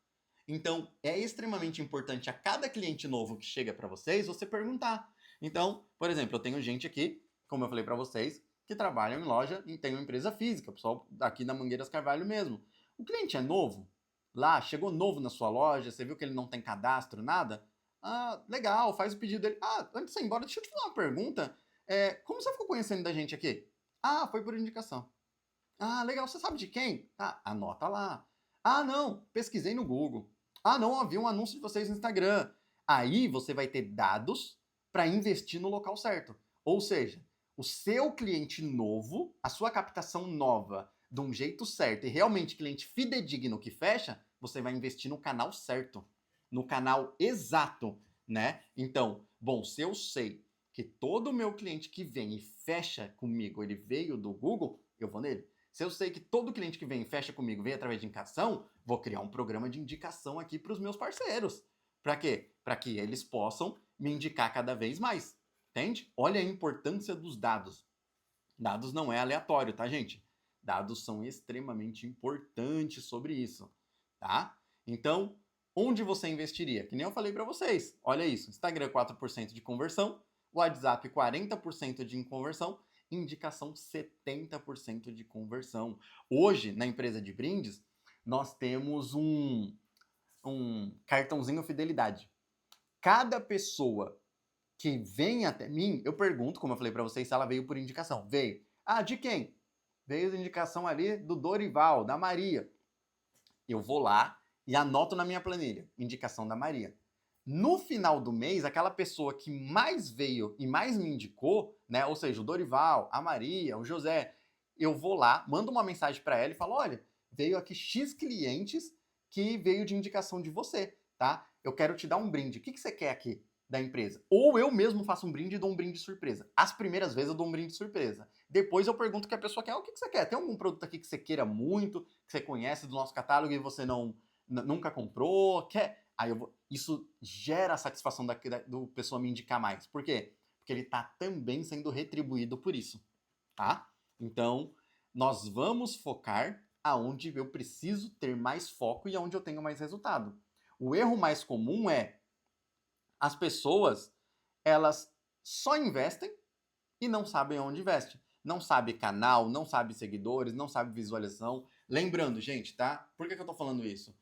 Então, é extremamente importante a cada cliente novo que chega para vocês, você perguntar. Então, por exemplo, eu tenho gente aqui, como eu falei para vocês, que trabalham em loja e tem uma empresa física, pessoal aqui da Mangueiras Carvalho mesmo. O cliente é novo, lá, chegou novo na sua loja, você viu que ele não tem cadastro, nada? Ah, legal, faz o pedido dele. Ah, antes de ir embora, deixa eu te fazer uma pergunta. Como você ficou conhecendo da gente aqui? Ah, foi por indicação. Ah, legal, você sabe de quem? Tá, anota lá. Ah, não, pesquisei no Google. Ah, não, havia um anúncio de vocês no Instagram. Aí você vai ter dados para investir no local certo. Ou seja, o seu cliente novo, a sua captação nova, de um jeito certo, e realmente cliente fidedigno que fecha, você vai investir no canal certo, no canal exato, né? Então, bom, se eu sei que todo meu cliente que vem e fecha comigo, ele veio do Google, eu vou nele. Se eu sei que todo cliente que vem e fecha comigo vem através de indicação, vou criar um programa de indicação aqui para os meus parceiros. Para quê? Para que eles possam me indicar cada vez mais. Entende? Olha a importância dos dados. Dados não é aleatório, tá, gente? Dados são extremamente importantes sobre isso, tá? Então, onde você investiria? Que nem eu falei para vocês. Olha isso, Instagram 4% de conversão, WhatsApp 40% de conversão, indicação 70% de conversão. Hoje, na empresa de brindes, nós temos um cartãozinho fidelidade. Cada pessoa que vem até mim, eu pergunto, como eu falei para vocês, se ela veio por indicação. Veio. Ah, de quem? Veio de indicação ali do Dorival, da Maria. Eu vou lá e anoto na minha planilha, indicação da Maria. No final do mês, aquela pessoa que mais veio e mais me indicou, né, ou seja, o Dorival, a Maria, o José, eu vou lá, mando uma mensagem para ela e falo: olha, veio aqui X clientes que veio de indicação de você, tá? Eu quero te dar um brinde. O que você quer aqui da empresa? Ou eu mesmo faço um brinde e dou um brinde surpresa. As primeiras vezes eu dou um brinde surpresa. Depois eu pergunto o que a pessoa quer. O que você quer? Tem algum produto aqui que você queira muito, que você conhece do nosso catálogo e você nunca comprou? Quer? Isso gera a satisfação do pessoa me indicar mais. Por quê? Porque ele está também sendo retribuído por isso, tá? Então, nós vamos focar aonde eu preciso ter mais foco e aonde eu tenho mais resultado. O erro mais comum é as pessoas, elas só investem e não sabem onde investe. Não sabe canal, não sabe seguidores, não sabe visualização. Lembrando, gente, tá? Por que eu tô falando isso?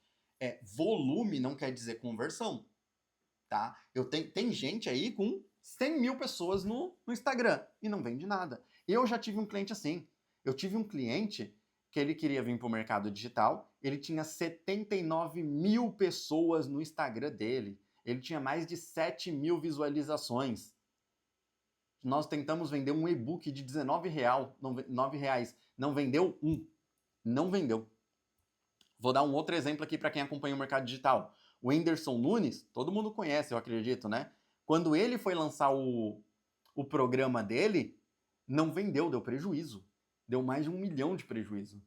Volume não quer dizer conversão, tá? Tem gente aí com 100 mil pessoas no Instagram e não vende nada. Eu já tive um cliente assim. Eu tive um cliente que ele queria vir para o mercado digital, ele tinha 79 mil pessoas no Instagram dele. Ele tinha mais de 7 mil visualizações. Nós tentamos vender um e-book de R$19, não vendeu um. Não vendeu. Vou dar um outro exemplo aqui para quem acompanha o mercado digital. O Whindersson Nunes, todo mundo conhece, eu acredito, né? Quando ele foi lançar o programa dele, não vendeu, deu prejuízo. Deu mais de 1 milhão de prejuízo.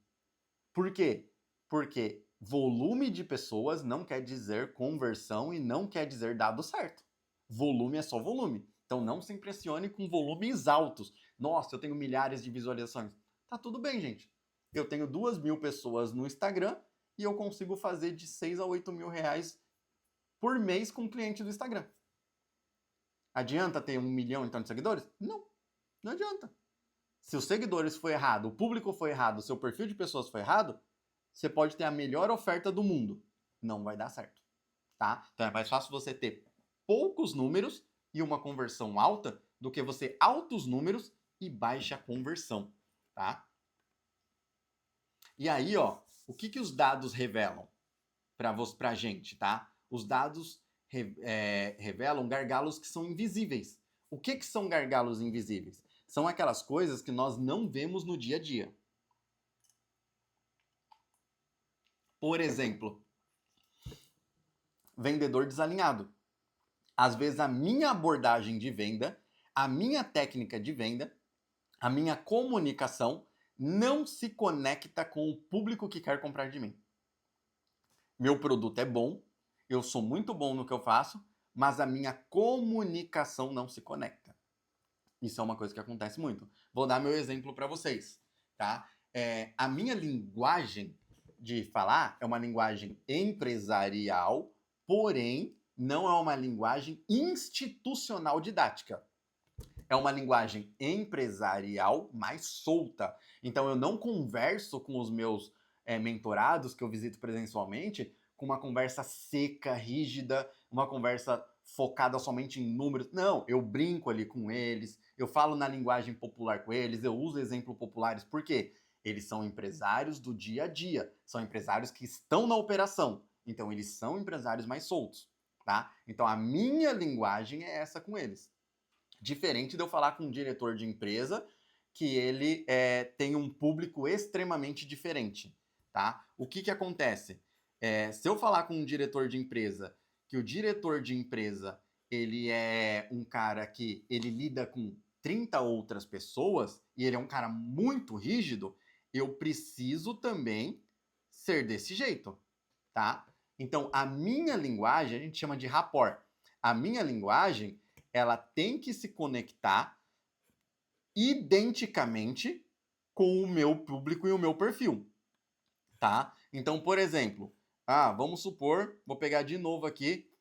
Por quê? Porque volume de pessoas não quer dizer conversão e não quer dizer dado certo. Volume é só volume. Então não se impressione com volumes altos. Nossa, eu tenho milhares de visualizações. Tá tudo bem, gente. Eu tenho 2.000 pessoas no Instagram e eu consigo fazer de 6 a 8 mil reais por mês com um cliente do Instagram. Adianta ter 1 milhão então de seguidores? Não, não adianta. Se os seguidores foi errado, o público foi errado, o seu perfil de pessoas foi errado, você pode ter a melhor oferta do mundo. Não vai dar certo, tá? Então é mais fácil você ter poucos números e uma conversão alta do que você altos números e baixa conversão, tá? E aí, ó, o que os dados revelam pra gente, tá? Os dados revelam gargalos que são invisíveis. O que são gargalos invisíveis? São aquelas coisas que nós não vemos no dia a dia. Por exemplo, vendedor desalinhado. Às vezes a minha abordagem de venda, a minha técnica de venda, a minha comunicação não se conecta com o público que quer comprar de mim. Meu produto é bom, eu sou muito bom no que eu faço, mas a minha comunicação não se conecta. Isso é uma coisa que acontece muito. Vou dar meu exemplo para vocês, tá? A minha linguagem de falar é uma linguagem empresarial, porém não é uma linguagem institucional didática. É uma linguagem empresarial mais solta. Então eu não converso com os meus mentorados que eu visito presencialmente com uma conversa seca, rígida, uma conversa focada somente em números. Não, eu brinco ali com eles, eu falo na linguagem popular com eles, eu uso exemplos populares. Por quê? Eles são empresários do dia a dia, são empresários que estão na operação. Então eles são empresários mais soltos, tá? Então a minha linguagem é essa com eles. Diferente de eu falar com um diretor de empresa que ele tem um público extremamente diferente, tá? O que acontece? Se eu falar com um diretor de empresa que o diretor de empresa ele é um cara que ele lida com 30 outras pessoas e ele é um cara muito rígido, eu preciso também ser desse jeito, tá? Então, a minha linguagem, a gente chama de rapport. A minha linguagem, ela tem que se conectar identicamente com o meu público e o meu perfil, tá? Então, por exemplo, vamos supor, vou pegar de novo aqui,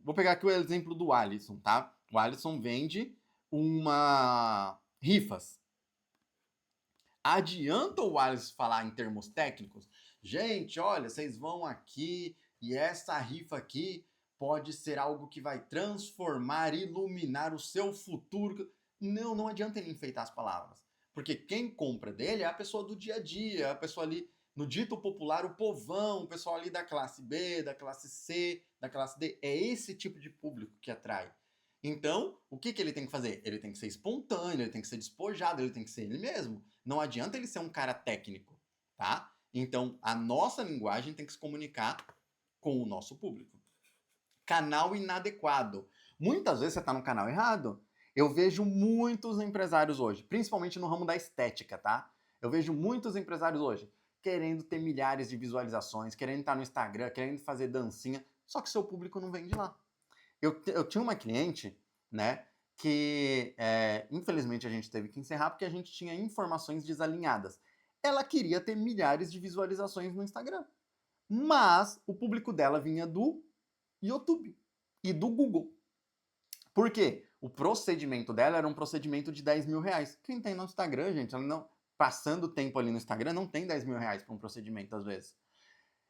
vou pegar aqui o exemplo do Alisson, tá? O Alisson vende rifas. Adianta o Alisson falar em termos técnicos? Gente, olha, vocês vão aqui e essa rifa aqui pode ser algo que vai transformar, iluminar o seu futuro. Não adianta ele enfeitar as palavras. Porque quem compra dele é a pessoa do dia a dia, a pessoa ali, no dito popular, o povão, o pessoal ali da classe B, da classe C, da classe D. É esse tipo de público que atrai. Então, o que ele tem que fazer? Ele tem que ser espontâneo, ele tem que ser despojado, ele tem que ser ele mesmo. Não adianta ele ser um cara técnico, tá? Então, a nossa linguagem tem que se comunicar com o nosso público. Canal inadequado. Muitas vezes você está no canal errado. Eu vejo muitos empresários hoje, principalmente no ramo da estética, tá? Eu vejo muitos empresários hoje querendo ter milhares de visualizações, querendo estar no Instagram, querendo fazer dancinha, só que seu público não vem de lá. Eu tinha uma cliente, né, que infelizmente a gente teve que encerrar porque a gente tinha informações desalinhadas. Ela queria ter milhares de visualizações no Instagram, mas o público dela vinha do YouTube e do Google. Por quê? O procedimento dela era um procedimento de 10 mil reais. Quem tem no Instagram, gente, ela não, passando tempo ali no Instagram, não tem 10 mil reais para um procedimento, às vezes.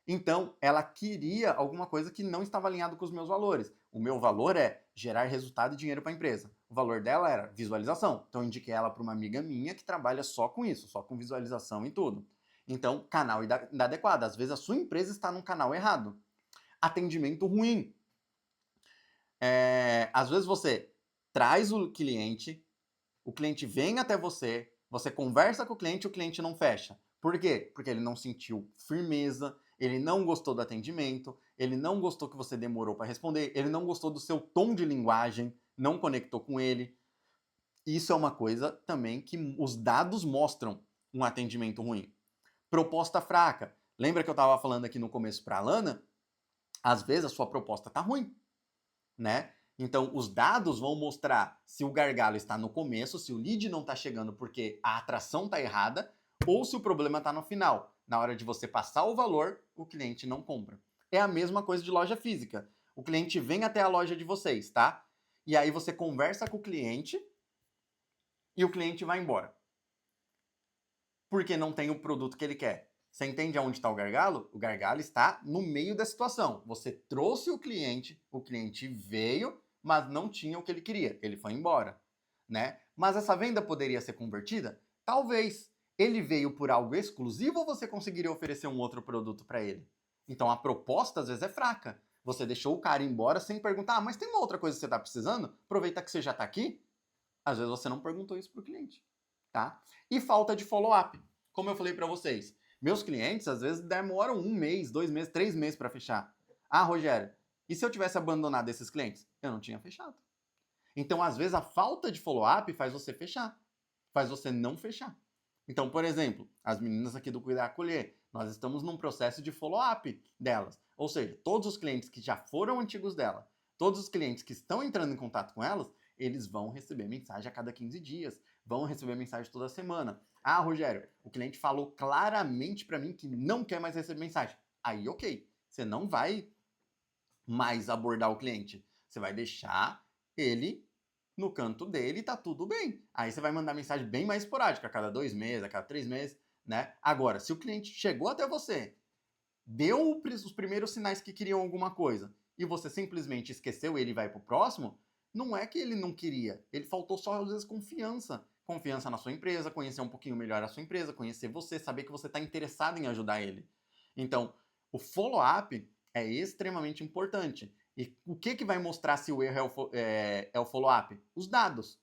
Então, ela queria alguma coisa que não estava alinhado com os meus valores. O meu valor é gerar resultado e dinheiro para a empresa. O valor dela era visualização. Então, eu indiquei ela para uma amiga minha que trabalha só com isso, só com visualização e tudo. Então, canal inadequado. Às vezes, a sua empresa está num canal errado. Atendimento ruim. Às vezes, você traz o cliente vem até você, você conversa com o cliente não fecha. Por quê? Porque ele não sentiu firmeza, ele não gostou do atendimento, ele não gostou que você demorou para responder, ele não gostou do seu tom de linguagem, não conectou com ele. Isso é uma coisa também que os dados mostram um atendimento ruim. Proposta fraca. Lembra que eu estava falando aqui no começo para a Lana? Às vezes a sua proposta tá ruim, né? Então, os dados vão mostrar se o gargalo está no começo, se o lead não está chegando porque a atração está errada, ou se o problema está no final. Na hora de você passar o valor, o cliente não compra. É a mesma coisa de loja física. O cliente vem até a loja de vocês, tá? E aí você conversa com o cliente e o cliente vai embora. Porque não tem o produto que ele quer. Você entende aonde está o gargalo? O gargalo está no meio da situação. Você trouxe o cliente veio, mas não tinha o que ele queria. Ele foi embora, né? Mas essa venda poderia ser convertida? Talvez. Ele veio por algo exclusivo ou você conseguiria oferecer um outro produto para ele? Então a proposta às vezes é fraca. Você deixou o cara embora sem perguntar, mas tem uma outra coisa que você está precisando? Aproveita que você já está aqui. Às vezes você não perguntou isso para o cliente, tá? E falta de follow-up. Como eu falei para vocês, meus clientes às vezes demoram 1 mês, 2 meses, 3 meses para fechar. Ah, Rogério, e se eu tivesse abandonado esses clientes? Eu não tinha fechado. Então, às vezes, a falta de follow-up faz você fechar, faz você não fechar. Então, por exemplo, as meninas aqui do Cuidar Acolher, nós estamos num processo de follow-up delas. Ou seja, todos os clientes que já foram antigos dela, todos os clientes que estão entrando em contato com elas, eles vão receber mensagem a cada 15 dias, vão receber mensagem toda semana. Ah, Rogério, o cliente falou claramente para mim que não quer mais receber mensagem. Aí, ok, você não vai mais abordar o cliente. Você vai deixar ele no canto dele e tá tudo bem. Aí você vai mandar mensagem bem mais esporádica, a cada 2 meses, a cada 3 meses, né? Agora, se o cliente chegou até você, deu os primeiros sinais que queriam alguma coisa e você simplesmente esqueceu e ele vai pro próximo, não é que ele não queria, ele faltou só às vezes confiança. Confiança na sua empresa, conhecer um pouquinho melhor a sua empresa, conhecer você, saber que você está interessado em ajudar ele. Então, o follow-up é extremamente importante. E o que vai mostrar se o erro é o follow-up? Os dados.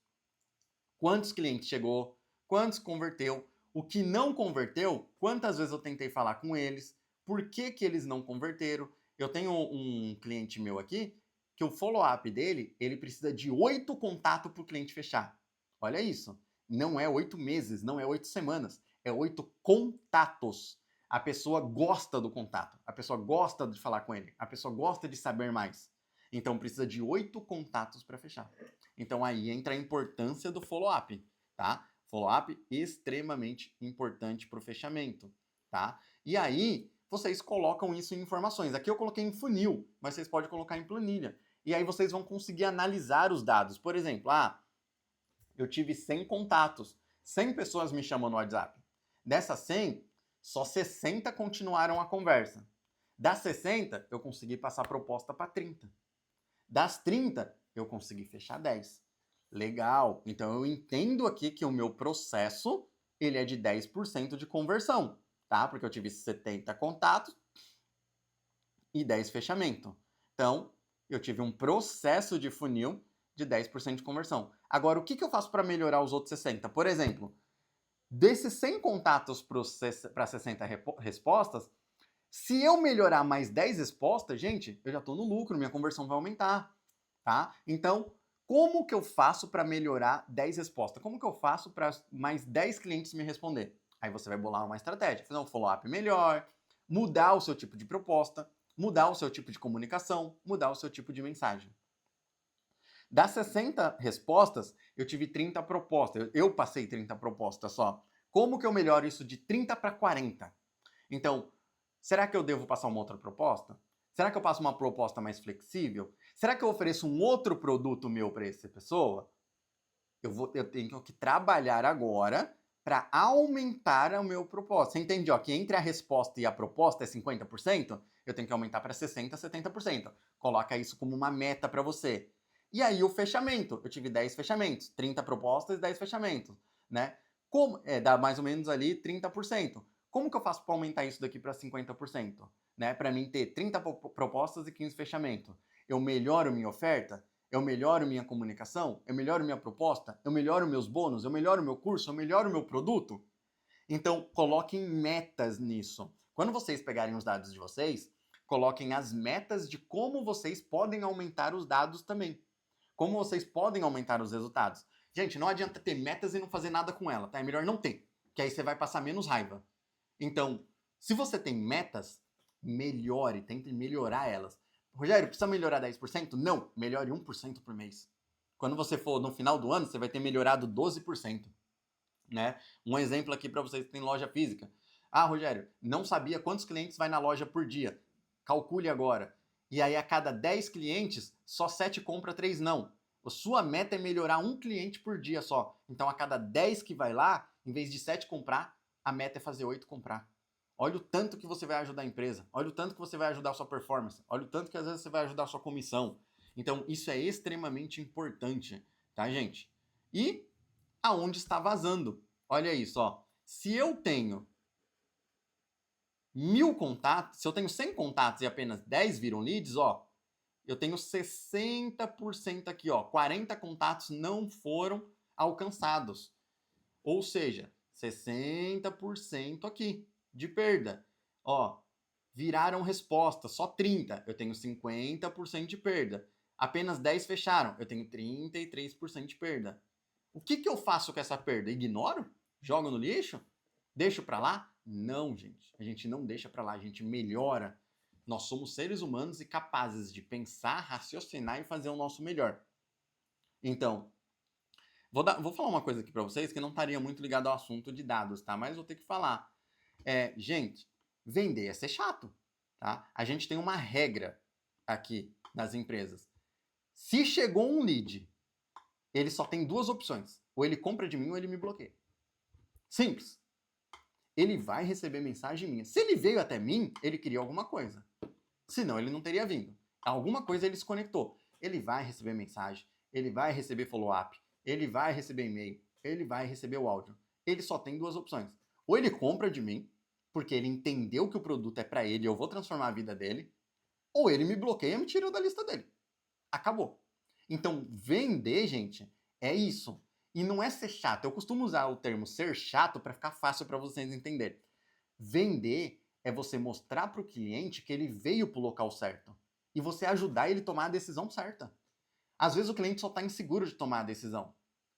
Quantos clientes chegou, quantos converteu, o que não converteu, quantas vezes eu tentei falar com eles, por que eles não converteram. Eu tenho um cliente meu aqui que o follow-up dele, ele precisa de 8 contatos para o cliente fechar. Olha isso. Não é 8 meses, não é 8 semanas, é 8 contatos. A pessoa gosta do contato, a pessoa gosta de falar com ele, a pessoa gosta de saber mais. Então precisa de 8 contatos para fechar. Então aí entra a importância do follow-up, tá? Follow-up extremamente importante para o fechamento, tá? E aí vocês colocam isso em informações. Aqui eu coloquei em funil, mas vocês podem colocar em planilha. E aí vocês vão conseguir analisar os dados. Por exemplo, eu tive 100 contatos, 100 pessoas me chamam no WhatsApp. Dessas 100, só 60 continuaram a conversa. Das 60, eu consegui passar a proposta para 30. Das 30, eu consegui fechar 10. Legal. Então eu entendo aqui que o meu processo, ele é de 10% de conversão, tá? Porque eu tive 70 contatos e 10 fechamento. Então, eu tive um processo de funil de 10% de conversão. Agora, o que eu faço para melhorar os outros 60? Por exemplo, desses 100 contatos para 60 respostas, se eu melhorar mais 10 respostas, gente, eu já estou no lucro, minha conversão vai aumentar, tá? Então, como que eu faço para melhorar 10 respostas? Como que eu faço para mais 10 clientes me responder? Aí você vai bolar uma estratégia, fazer um follow-up melhor, mudar o seu tipo de proposta, mudar o seu tipo de comunicação, mudar o seu tipo de mensagem. Das 60 respostas, eu tive 30 propostas. Eu passei 30 propostas só. Como que eu melhoro isso de 30 para 40? Então, será que eu devo passar uma outra proposta? Será que eu passo uma proposta mais flexível? Será que eu ofereço um outro produto meu para essa pessoa? Eu tenho que trabalhar agora para aumentar o meu propósito. Você entende? Ó, que entre a resposta e a proposta é 50%, eu tenho que aumentar para 60%, 70%. Coloca isso como uma meta para você. E aí o fechamento. Eu tive 10 fechamentos, 30 propostas e 10 fechamentos, né? Dá mais ou menos ali 30%. Como que eu faço para aumentar isso daqui para 50%? Né? Para mim ter 30 propostas e 15 fechamentos. Eu melhoro minha oferta? Eu melhoro minha comunicação? Eu melhoro minha proposta? Eu melhoro meus bônus? Eu melhoro meu curso? Eu melhoro meu produto? Então, coloquem metas nisso. Quando vocês pegarem os dados de vocês, coloquem as metas de como vocês podem aumentar os dados também. Como vocês podem aumentar os resultados. Gente, não adianta ter metas e não fazer nada com ela, tá? É melhor não ter, que aí você vai passar menos raiva. Então, se você tem metas, melhore, tente melhorar elas. Rogério, precisa melhorar 10%? Não, melhore 1% por mês. Quando você for no final do ano, você vai ter melhorado 12%. Né? Um exemplo aqui para vocês que têm loja física. Ah, Rogério, não sabia quantos clientes vai na loja por dia. Calcule agora. E aí, a cada 10 clientes, só 7 compra, 3 não. A sua meta é melhorar um cliente por dia só. Então, a cada 10 que vai lá, em vez de 7 comprar, a meta é fazer 8 comprar. Olha o tanto que você vai ajudar a empresa. Olha o tanto que você vai ajudar a sua performance. Olha o tanto que às vezes você vai ajudar a sua comissão. Então, isso é extremamente importante, tá, gente? E aonde está vazando? Olha isso, ó. Se eu tenho 1000 contatos, se eu tenho 100 contatos e apenas 10 viram leads, ó, eu tenho 60% aqui, ó. 40 contatos não foram alcançados. Ou seja, 60% aqui de perda. Ó, viraram resposta, só 30. Eu tenho 50% de perda. Apenas 10 fecharam, eu tenho 33% de perda. O que eu faço com essa perda? Ignoro? Jogo no lixo? Deixo para lá? Não, gente. A gente não deixa para lá, a gente melhora. Nós somos seres humanos e capazes de pensar, raciocinar e fazer o nosso melhor. Então, vou falar uma coisa aqui para vocês que não estaria muito ligado ao assunto de dados, tá? Mas vou ter que falar. Gente, vender é ser chato, tá? A gente tem uma regra aqui nas empresas. Se chegou um lead, ele só tem duas opções. Ou ele compra de mim ou ele me bloqueia. Simples. Ele vai receber mensagem minha. Se ele veio até mim, ele queria alguma coisa. Senão ele não teria vindo. Alguma coisa ele se conectou. Ele vai receber mensagem, ele vai receber follow-up, ele vai receber e-mail, ele vai receber o áudio. Ele só tem duas opções. Ou ele compra de mim, porque ele entendeu que o produto é para ele e eu vou transformar a vida dele, ou ele me bloqueia e me tira da lista dele. Acabou. Então, vender, gente, é isso. E não é ser chato. Eu costumo usar o termo ser chato para ficar fácil para vocês entenderem. Vender é você mostrar para o cliente que ele veio para o local certo e você ajudar ele a tomar a decisão certa. Às vezes o cliente só está inseguro de tomar a decisão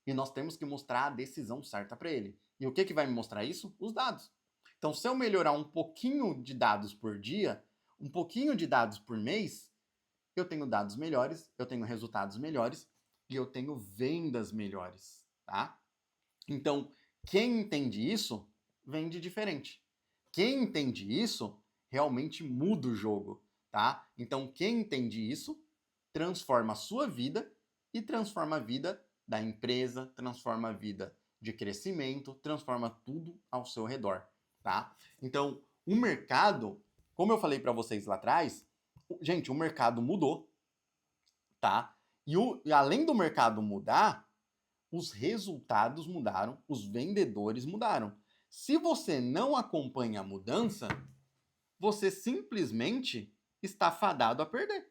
e nós temos que mostrar a decisão certa para ele. E o que vai me mostrar isso? Os dados. Então, se eu melhorar um pouquinho de dados por dia, um pouquinho de dados por mês, eu tenho dados melhores, eu tenho resultados melhores e eu tenho vendas melhores, tá? Então, quem entende isso, vende diferente. Quem entende isso, realmente muda o jogo, tá? Então, quem entende isso, transforma a sua vida e transforma a vida da empresa, transforma a vida de crescimento, transforma tudo ao seu redor, tá? Então, o mercado, como eu falei para vocês lá atrás, gente, o mercado mudou, tá? E além do mercado mudar, os resultados mudaram, os vendedores mudaram. Se você não acompanha a mudança, você simplesmente está fadado a perder.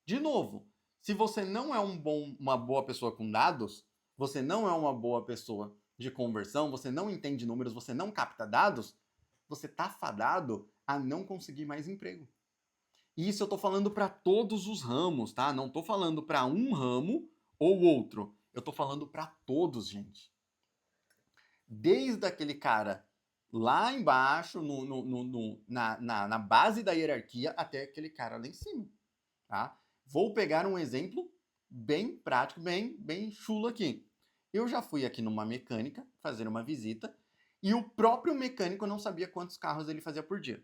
De novo, se você não é uma boa pessoa com dados, você não é uma boa pessoa de conversão, você não entende números, você não capta dados, você está fadado a não conseguir mais emprego. E isso eu estou falando para todos os ramos, tá? Não estou falando para um ramo ou outro. Eu estou falando para todos, gente. Desde aquele cara lá embaixo, na base da hierarquia, até aquele cara lá em cima, tá? Vou pegar um exemplo bem prático, bem chulo aqui. Eu já fui aqui numa mecânica fazer uma visita e o próprio mecânico não sabia quantos carros ele fazia por dia.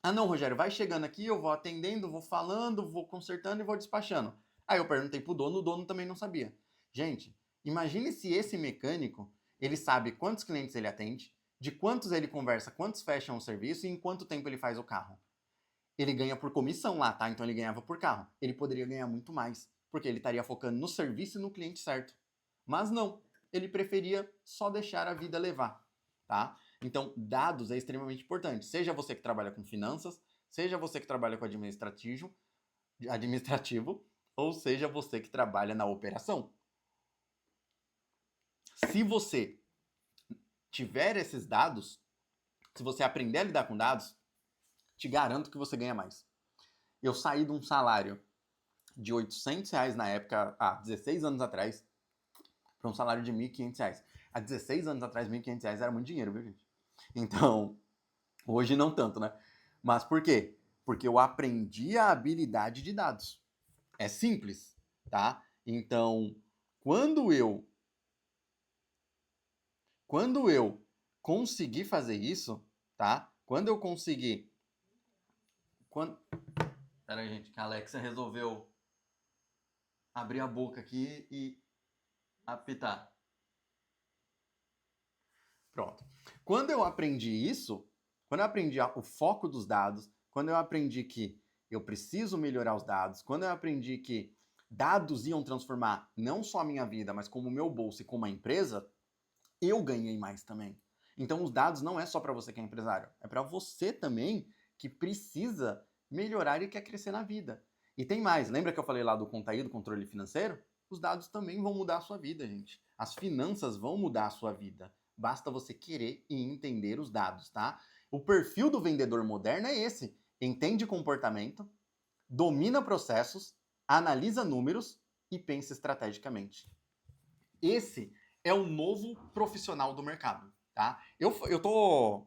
Ah, não, Rogério, vai chegando aqui, eu vou atendendo, vou falando, vou consertando e vou despachando. Aí eu perguntei pro dono, o dono também não sabia. Gente, imagine se esse mecânico, ele sabe quantos clientes ele atende, de quantos ele conversa, quantos fecham o serviço e em quanto tempo ele faz o carro. Ele ganha por comissão lá, tá? Então ele ganhava por carro. Ele poderia ganhar muito mais, porque ele estaria focando no serviço e no cliente certo. Mas não, ele preferia só deixar a vida levar, tá? Então, dados é extremamente importante. Seja você que trabalha com finanças, seja você que trabalha com administrativo, ou seja você que trabalha na operação. Se você tiver esses dados, se você aprender a lidar com dados, te garanto que você ganha mais. Eu saí de um salário de R$ 800 na época, há 16 anos atrás, para um salário de R$ 1.500. Há 16 anos atrás, R$ 1.500 era muito dinheiro, viu, gente? Então, hoje não tanto, né? Mas por quê? Porque eu aprendi a habilidade de dados. É simples, tá? Então, quando eu conseguir fazer isso, tá? Quando eu conseguir... Pera aí, gente, que a Alexa resolveu abrir a boca aqui e apitar. Pronto. Quando eu aprendi isso, quando eu aprendi o foco dos dados, quando eu aprendi que eu preciso melhorar os dados, quando eu aprendi que dados iam transformar não só a minha vida, mas como o meu bolso e como a empresa, eu ganhei mais também. Então os dados não é só para você que é empresário, é para você também que precisa melhorar e quer crescer na vida. E tem mais, lembra que eu falei lá do Contaí, do controle financeiro? Os dados também vão mudar a sua vida, gente. As finanças vão mudar a sua vida. Basta você querer e entender os dados, tá? O perfil do vendedor moderno é esse. Entende comportamento, domina processos, analisa números e pensa estrategicamente. Esse é o novo profissional do mercado, tá? Eu tô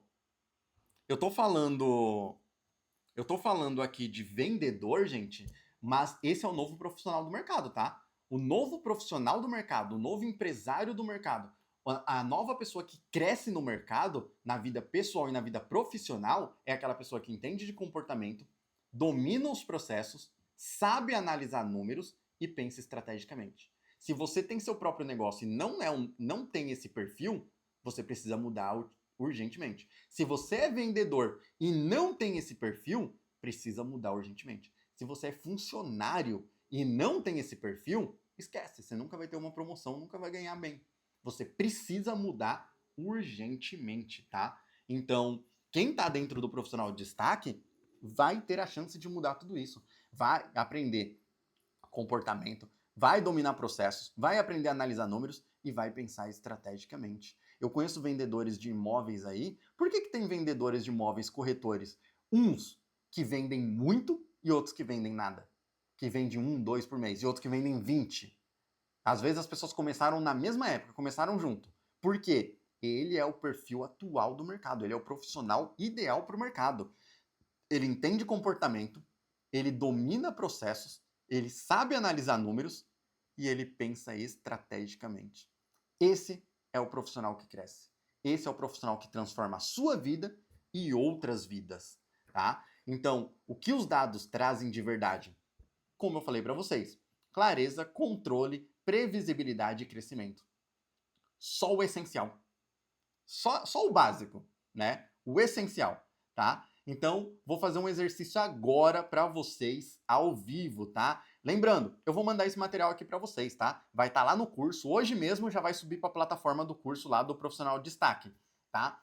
falando aqui de vendedor, gente, mas esse é o novo profissional do mercado, tá? O novo profissional do mercado, o novo empresário do mercado, a nova pessoa que cresce no mercado, na vida pessoal e na vida profissional, é aquela pessoa que entende de comportamento, domina os processos, sabe analisar números e pensa estrategicamente. Se você tem seu próprio negócio e não tem esse perfil, você precisa mudar urgentemente. Se você é vendedor e não tem esse perfil, precisa mudar urgentemente. Se você é funcionário e não tem esse perfil, esquece, você nunca vai ter uma promoção, nunca vai ganhar bem. Você precisa mudar urgentemente, tá? Então, quem está dentro do profissional de destaque vai ter a chance de mudar tudo isso. Vai aprender comportamento, vai dominar processos, vai aprender a analisar números e vai pensar estrategicamente. Eu conheço vendedores de imóveis aí. Por que tem vendedores de imóveis corretores? Uns que vendem muito e outros que vendem nada. Que vendem 1, 2 por mês e outros que vendem 20. Às vezes as pessoas começaram na mesma época, começaram junto. Por quê? Ele é o perfil atual do mercado, ele é o profissional ideal para o mercado. Ele entende comportamento, ele domina processos, ele sabe analisar números e ele pensa estrategicamente. Esse é o profissional que cresce. Esse é o profissional que transforma a sua vida e outras vidas, tá? Então, o que os dados trazem de verdade? Como eu falei para vocês, clareza, controle, previsibilidade e crescimento. Só o essencial. Só o básico, né? O essencial, tá? Então, vou fazer um exercício agora para vocês ao vivo, tá? Lembrando, eu vou mandar esse material aqui para vocês, tá? Vai estar lá no curso. Hoje mesmo já vai subir para a plataforma do curso lá do Profissional de Destaque, tá?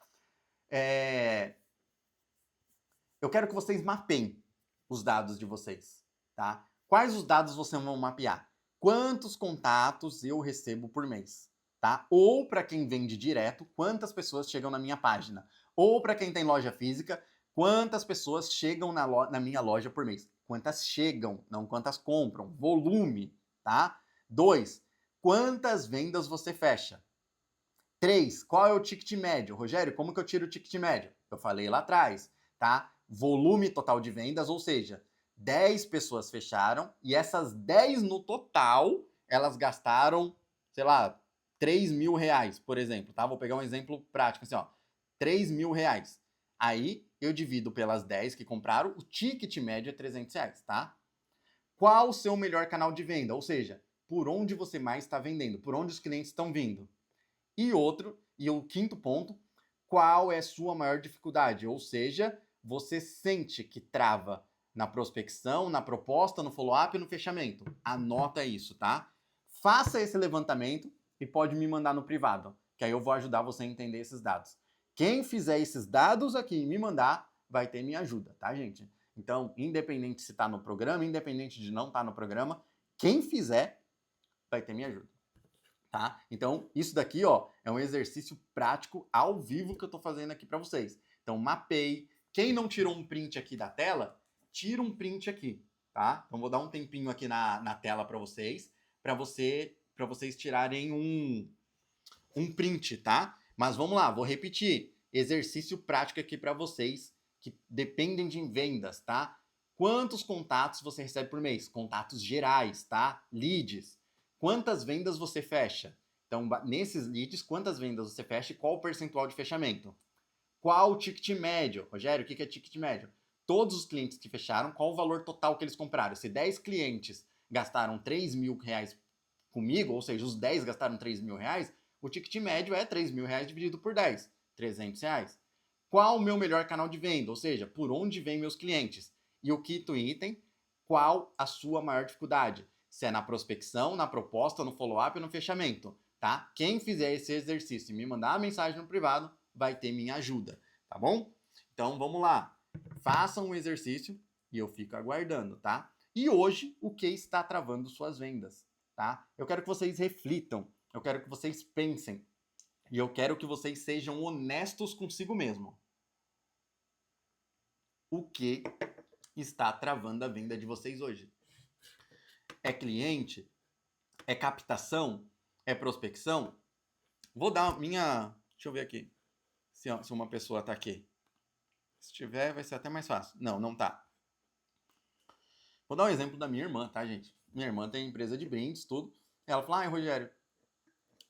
Eu quero que vocês mapeiem os dados de vocês, tá? Quais os dados vocês vão mapear? Quantos contatos eu recebo por mês, tá? Ou para quem vende direto, quantas pessoas chegam na minha página? Ou para quem tem loja física, quantas pessoas chegam na minha loja por mês? Quantas chegam, não quantas compram. Volume, tá? 2. Quantas vendas você fecha? 3. Qual é o ticket médio? Rogério, como que eu tiro o ticket médio? Eu falei lá atrás, tá? Volume total de vendas, ou seja, 10 pessoas fecharam e essas 10 no total, elas gastaram, sei lá, 3 mil reais, por exemplo, tá? Vou pegar um exemplo prático, assim, ó, 3 mil reais. Aí eu divido pelas 10 que compraram, o ticket médio é 300 reais, tá? Qual o seu melhor canal de venda? Ou seja, por onde você mais está vendendo? Por onde os clientes estão vindo? E o quinto ponto, qual é sua maior dificuldade? Ou seja, você sente que trava na prospecção, na proposta, no follow-up e no fechamento. Anota isso, tá? Faça esse levantamento e pode me mandar no privado, que aí eu vou ajudar você a entender esses dados. Quem fizer esses dados aqui e me mandar, vai ter minha ajuda, tá, gente? Então, independente se está no programa, independente de não estar no programa, quem fizer vai ter minha ajuda. Tá? Então, isso daqui, ó, é um exercício prático ao vivo que eu tô fazendo aqui para vocês. Então, mapeie. Quem não tirou um print aqui da tela, tira um print aqui, tá? Então, vou dar um tempinho aqui na tela para vocês tirarem um print, tá? Mas vamos lá, vou repetir. Exercício prático aqui para vocês que dependem de vendas, tá? Quantos contatos você recebe por mês? Contatos gerais, tá? Leads. Quantas vendas você fecha? Então, nesses leads, quantas vendas você fecha e qual o percentual de fechamento? Qual o ticket médio? Rogério, o que é ticket médio? Todos os clientes que fecharam, qual o valor total que eles compraram? Se 10 clientes gastaram 3 mil reais comigo, ou seja, os 10 gastaram 3 mil reais, o ticket médio é 3 mil reais dividido por 10, 300 reais. Qual o meu melhor canal de venda? Ou seja, por onde vêm meus clientes? E o quinto item, qual a sua maior dificuldade? Se é na prospecção, na proposta, no follow-up ou no fechamento, tá? Quem fizer esse exercício e me mandar uma mensagem no privado, vai ter minha ajuda, tá bom? Então, vamos lá. Façam um exercício e eu fico aguardando, tá? E hoje, o que está travando suas vendas, tá? Eu quero que vocês reflitam, eu quero que vocês pensem e eu quero que vocês sejam honestos consigo mesmo. O que está travando a venda de vocês hoje? É cliente? É captação? É prospecção? Vou dar minha... Deixa eu ver aqui se uma pessoa tá aqui. Se tiver, vai ser até mais fácil. Não, não tá. Vou dar um exemplo da minha irmã, tá, gente? Minha irmã tem empresa de brindes, tudo. Ela falou, ai, Rogério,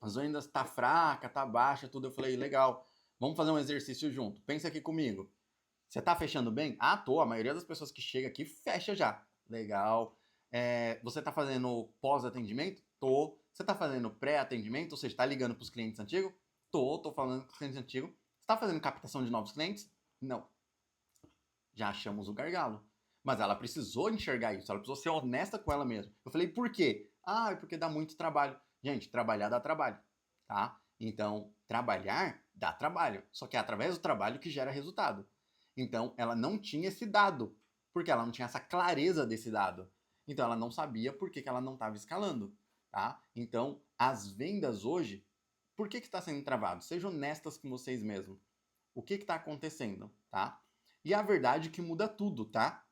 as vendas tá fraca, tá baixa, tudo. Eu falei, legal, vamos fazer um exercício junto. Pensa aqui comigo. Você tá fechando bem? Ah, tô. A maioria das pessoas que chega aqui fecha já. Legal. Você tá fazendo pós-atendimento? Tô. Você tá fazendo pré-atendimento? Ou seja, tá ligando pros clientes antigos? Tô falando com os clientes antigos. Você tá fazendo captação de novos clientes? Não. Já achamos o gargalo. Mas ela precisou enxergar isso, ela precisou ser honesta com ela mesma. Eu falei, por quê? Ah, é porque dá muito trabalho. Gente, trabalhar dá trabalho, tá? Então, trabalhar dá trabalho. Só que é através do trabalho que gera resultado. Então, ela não tinha esse dado, porque ela não tinha essa clareza desse dado. Então, ela não sabia por que ela não estava escalando, tá? Então, as vendas hoje, por que está sendo travado? Sejam honestas com vocês mesmos. O que está acontecendo, tá? E a verdade é que muda tudo, tá?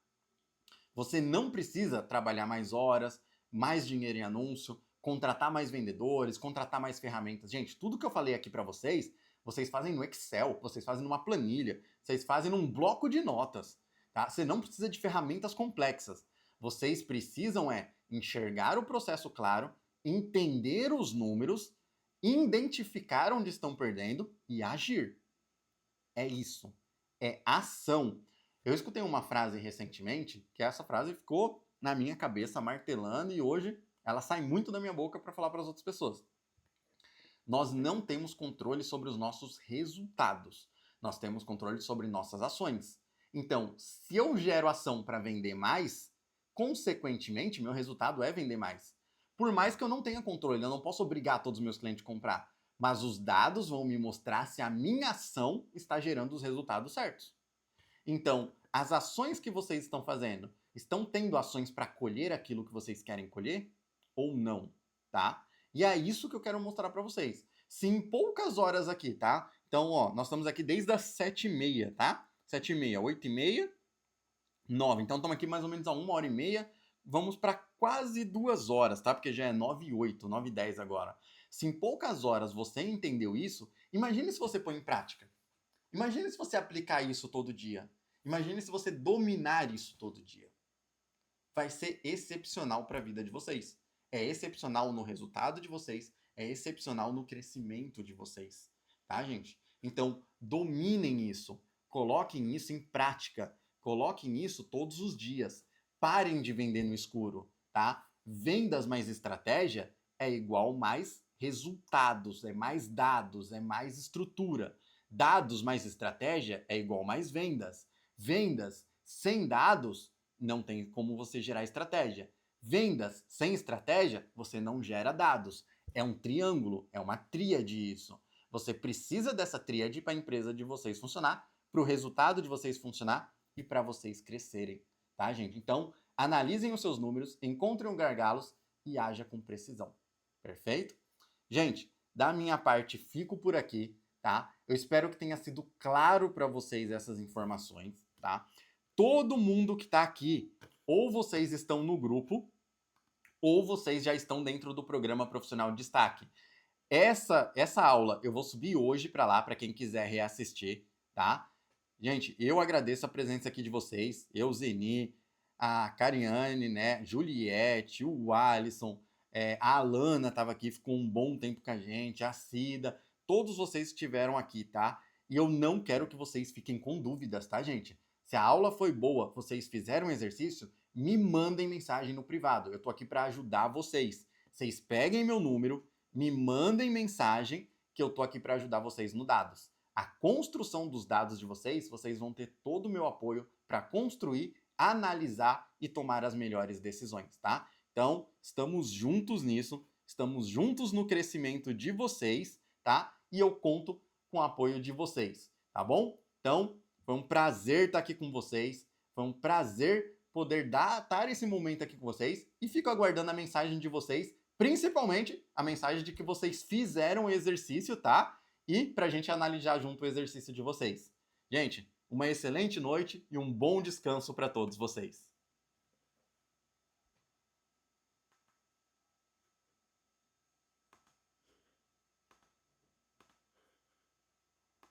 Você não precisa trabalhar mais horas, mais dinheiro em anúncio, contratar mais vendedores, contratar mais ferramentas. Gente, tudo que eu falei aqui para vocês, vocês fazem no Excel, vocês fazem numa planilha, vocês fazem num bloco de notas, tá? Você não precisa de ferramentas complexas. Vocês precisam enxergar o processo claro, entender os números, identificar onde estão perdendo e agir. É isso. É ação. Eu escutei uma frase recentemente que essa frase ficou na minha cabeça martelando e hoje ela sai muito da minha boca para falar para as outras pessoas. Nós não temos controle sobre os nossos resultados. Nós temos controle sobre nossas ações. Então, se eu gero ação para vender mais, consequentemente, meu resultado é vender mais. Por mais que eu não tenha controle, eu não posso obrigar todos os meus clientes a comprar. Mas os dados vão me mostrar se a minha ação está gerando os resultados certos. Então, as ações que vocês estão fazendo, estão tendo ações para colher aquilo que vocês querem colher ou não, tá? E é isso que eu quero mostrar para vocês. Se em poucas horas aqui, tá? Então, ó, nós estamos aqui desde as 7h30, tá? 7h30, 8h30, 9. Então, estamos aqui mais ou menos a 1h30. Vamos para quase 2 horas, tá? Porque já é 9h08, 9h10 agora. Se em poucas horas você entendeu isso, imagine se você põe em prática. Imagine se você aplicar isso todo dia. Imagine se você dominar isso todo dia. Vai ser excepcional para a vida de vocês. É excepcional no resultado de vocês, é excepcional no crescimento de vocês, tá, gente? Então, dominem isso, coloquem isso em prática, coloquem isso todos os dias. Parem de vender no escuro, tá? Vendas mais estratégia é igual mais resultados, é mais dados, é mais estrutura. Dados mais estratégia é igual mais vendas. Vendas sem dados não tem como você gerar estratégia. Vendas sem estratégia, você não gera dados. É um triângulo, é uma tríade isso. Você precisa dessa tríade para a empresa de vocês funcionar, para o resultado de vocês funcionar e para vocês crescerem, tá, gente? Então, analisem os seus números, encontrem os gargalos e haja com precisão. Perfeito? Gente, da minha parte, fico por aqui, tá? Eu espero que tenha sido claro para vocês essas informações, tá? Todo mundo que está aqui, ou vocês estão no grupo, ou vocês já estão dentro do programa Profissional de Destaque. Essa aula eu vou subir hoje para lá, para quem quiser reassistir, tá? Gente, eu agradeço a presença aqui de vocês, eu, Zeni, a Cariane, né? Juliette, o Alisson, a Alana estava aqui, ficou um bom tempo com a gente, a Cida, todos vocês estiveram aqui, tá? E eu não quero que vocês fiquem com dúvidas, tá, gente? Se a aula foi boa, vocês fizeram um exercício, me mandem mensagem no privado. Eu tô aqui para ajudar vocês. Vocês peguem meu número, me mandem mensagem que eu tô aqui para ajudar vocês no dados. A construção dos dados de vocês, vocês vão ter todo o meu apoio para construir, analisar e tomar as melhores decisões, tá? Então, estamos juntos nisso, estamos juntos no crescimento de vocês, tá? E eu conto com o apoio de vocês, tá bom? Então, foi um prazer estar aqui com vocês, foi um prazer poder dar esse momento aqui com vocês e fico aguardando a mensagem de vocês, principalmente a mensagem de que vocês fizeram o exercício, tá? E pra gente analisar junto o exercício de vocês. Gente, uma excelente noite e um bom descanso para todos vocês.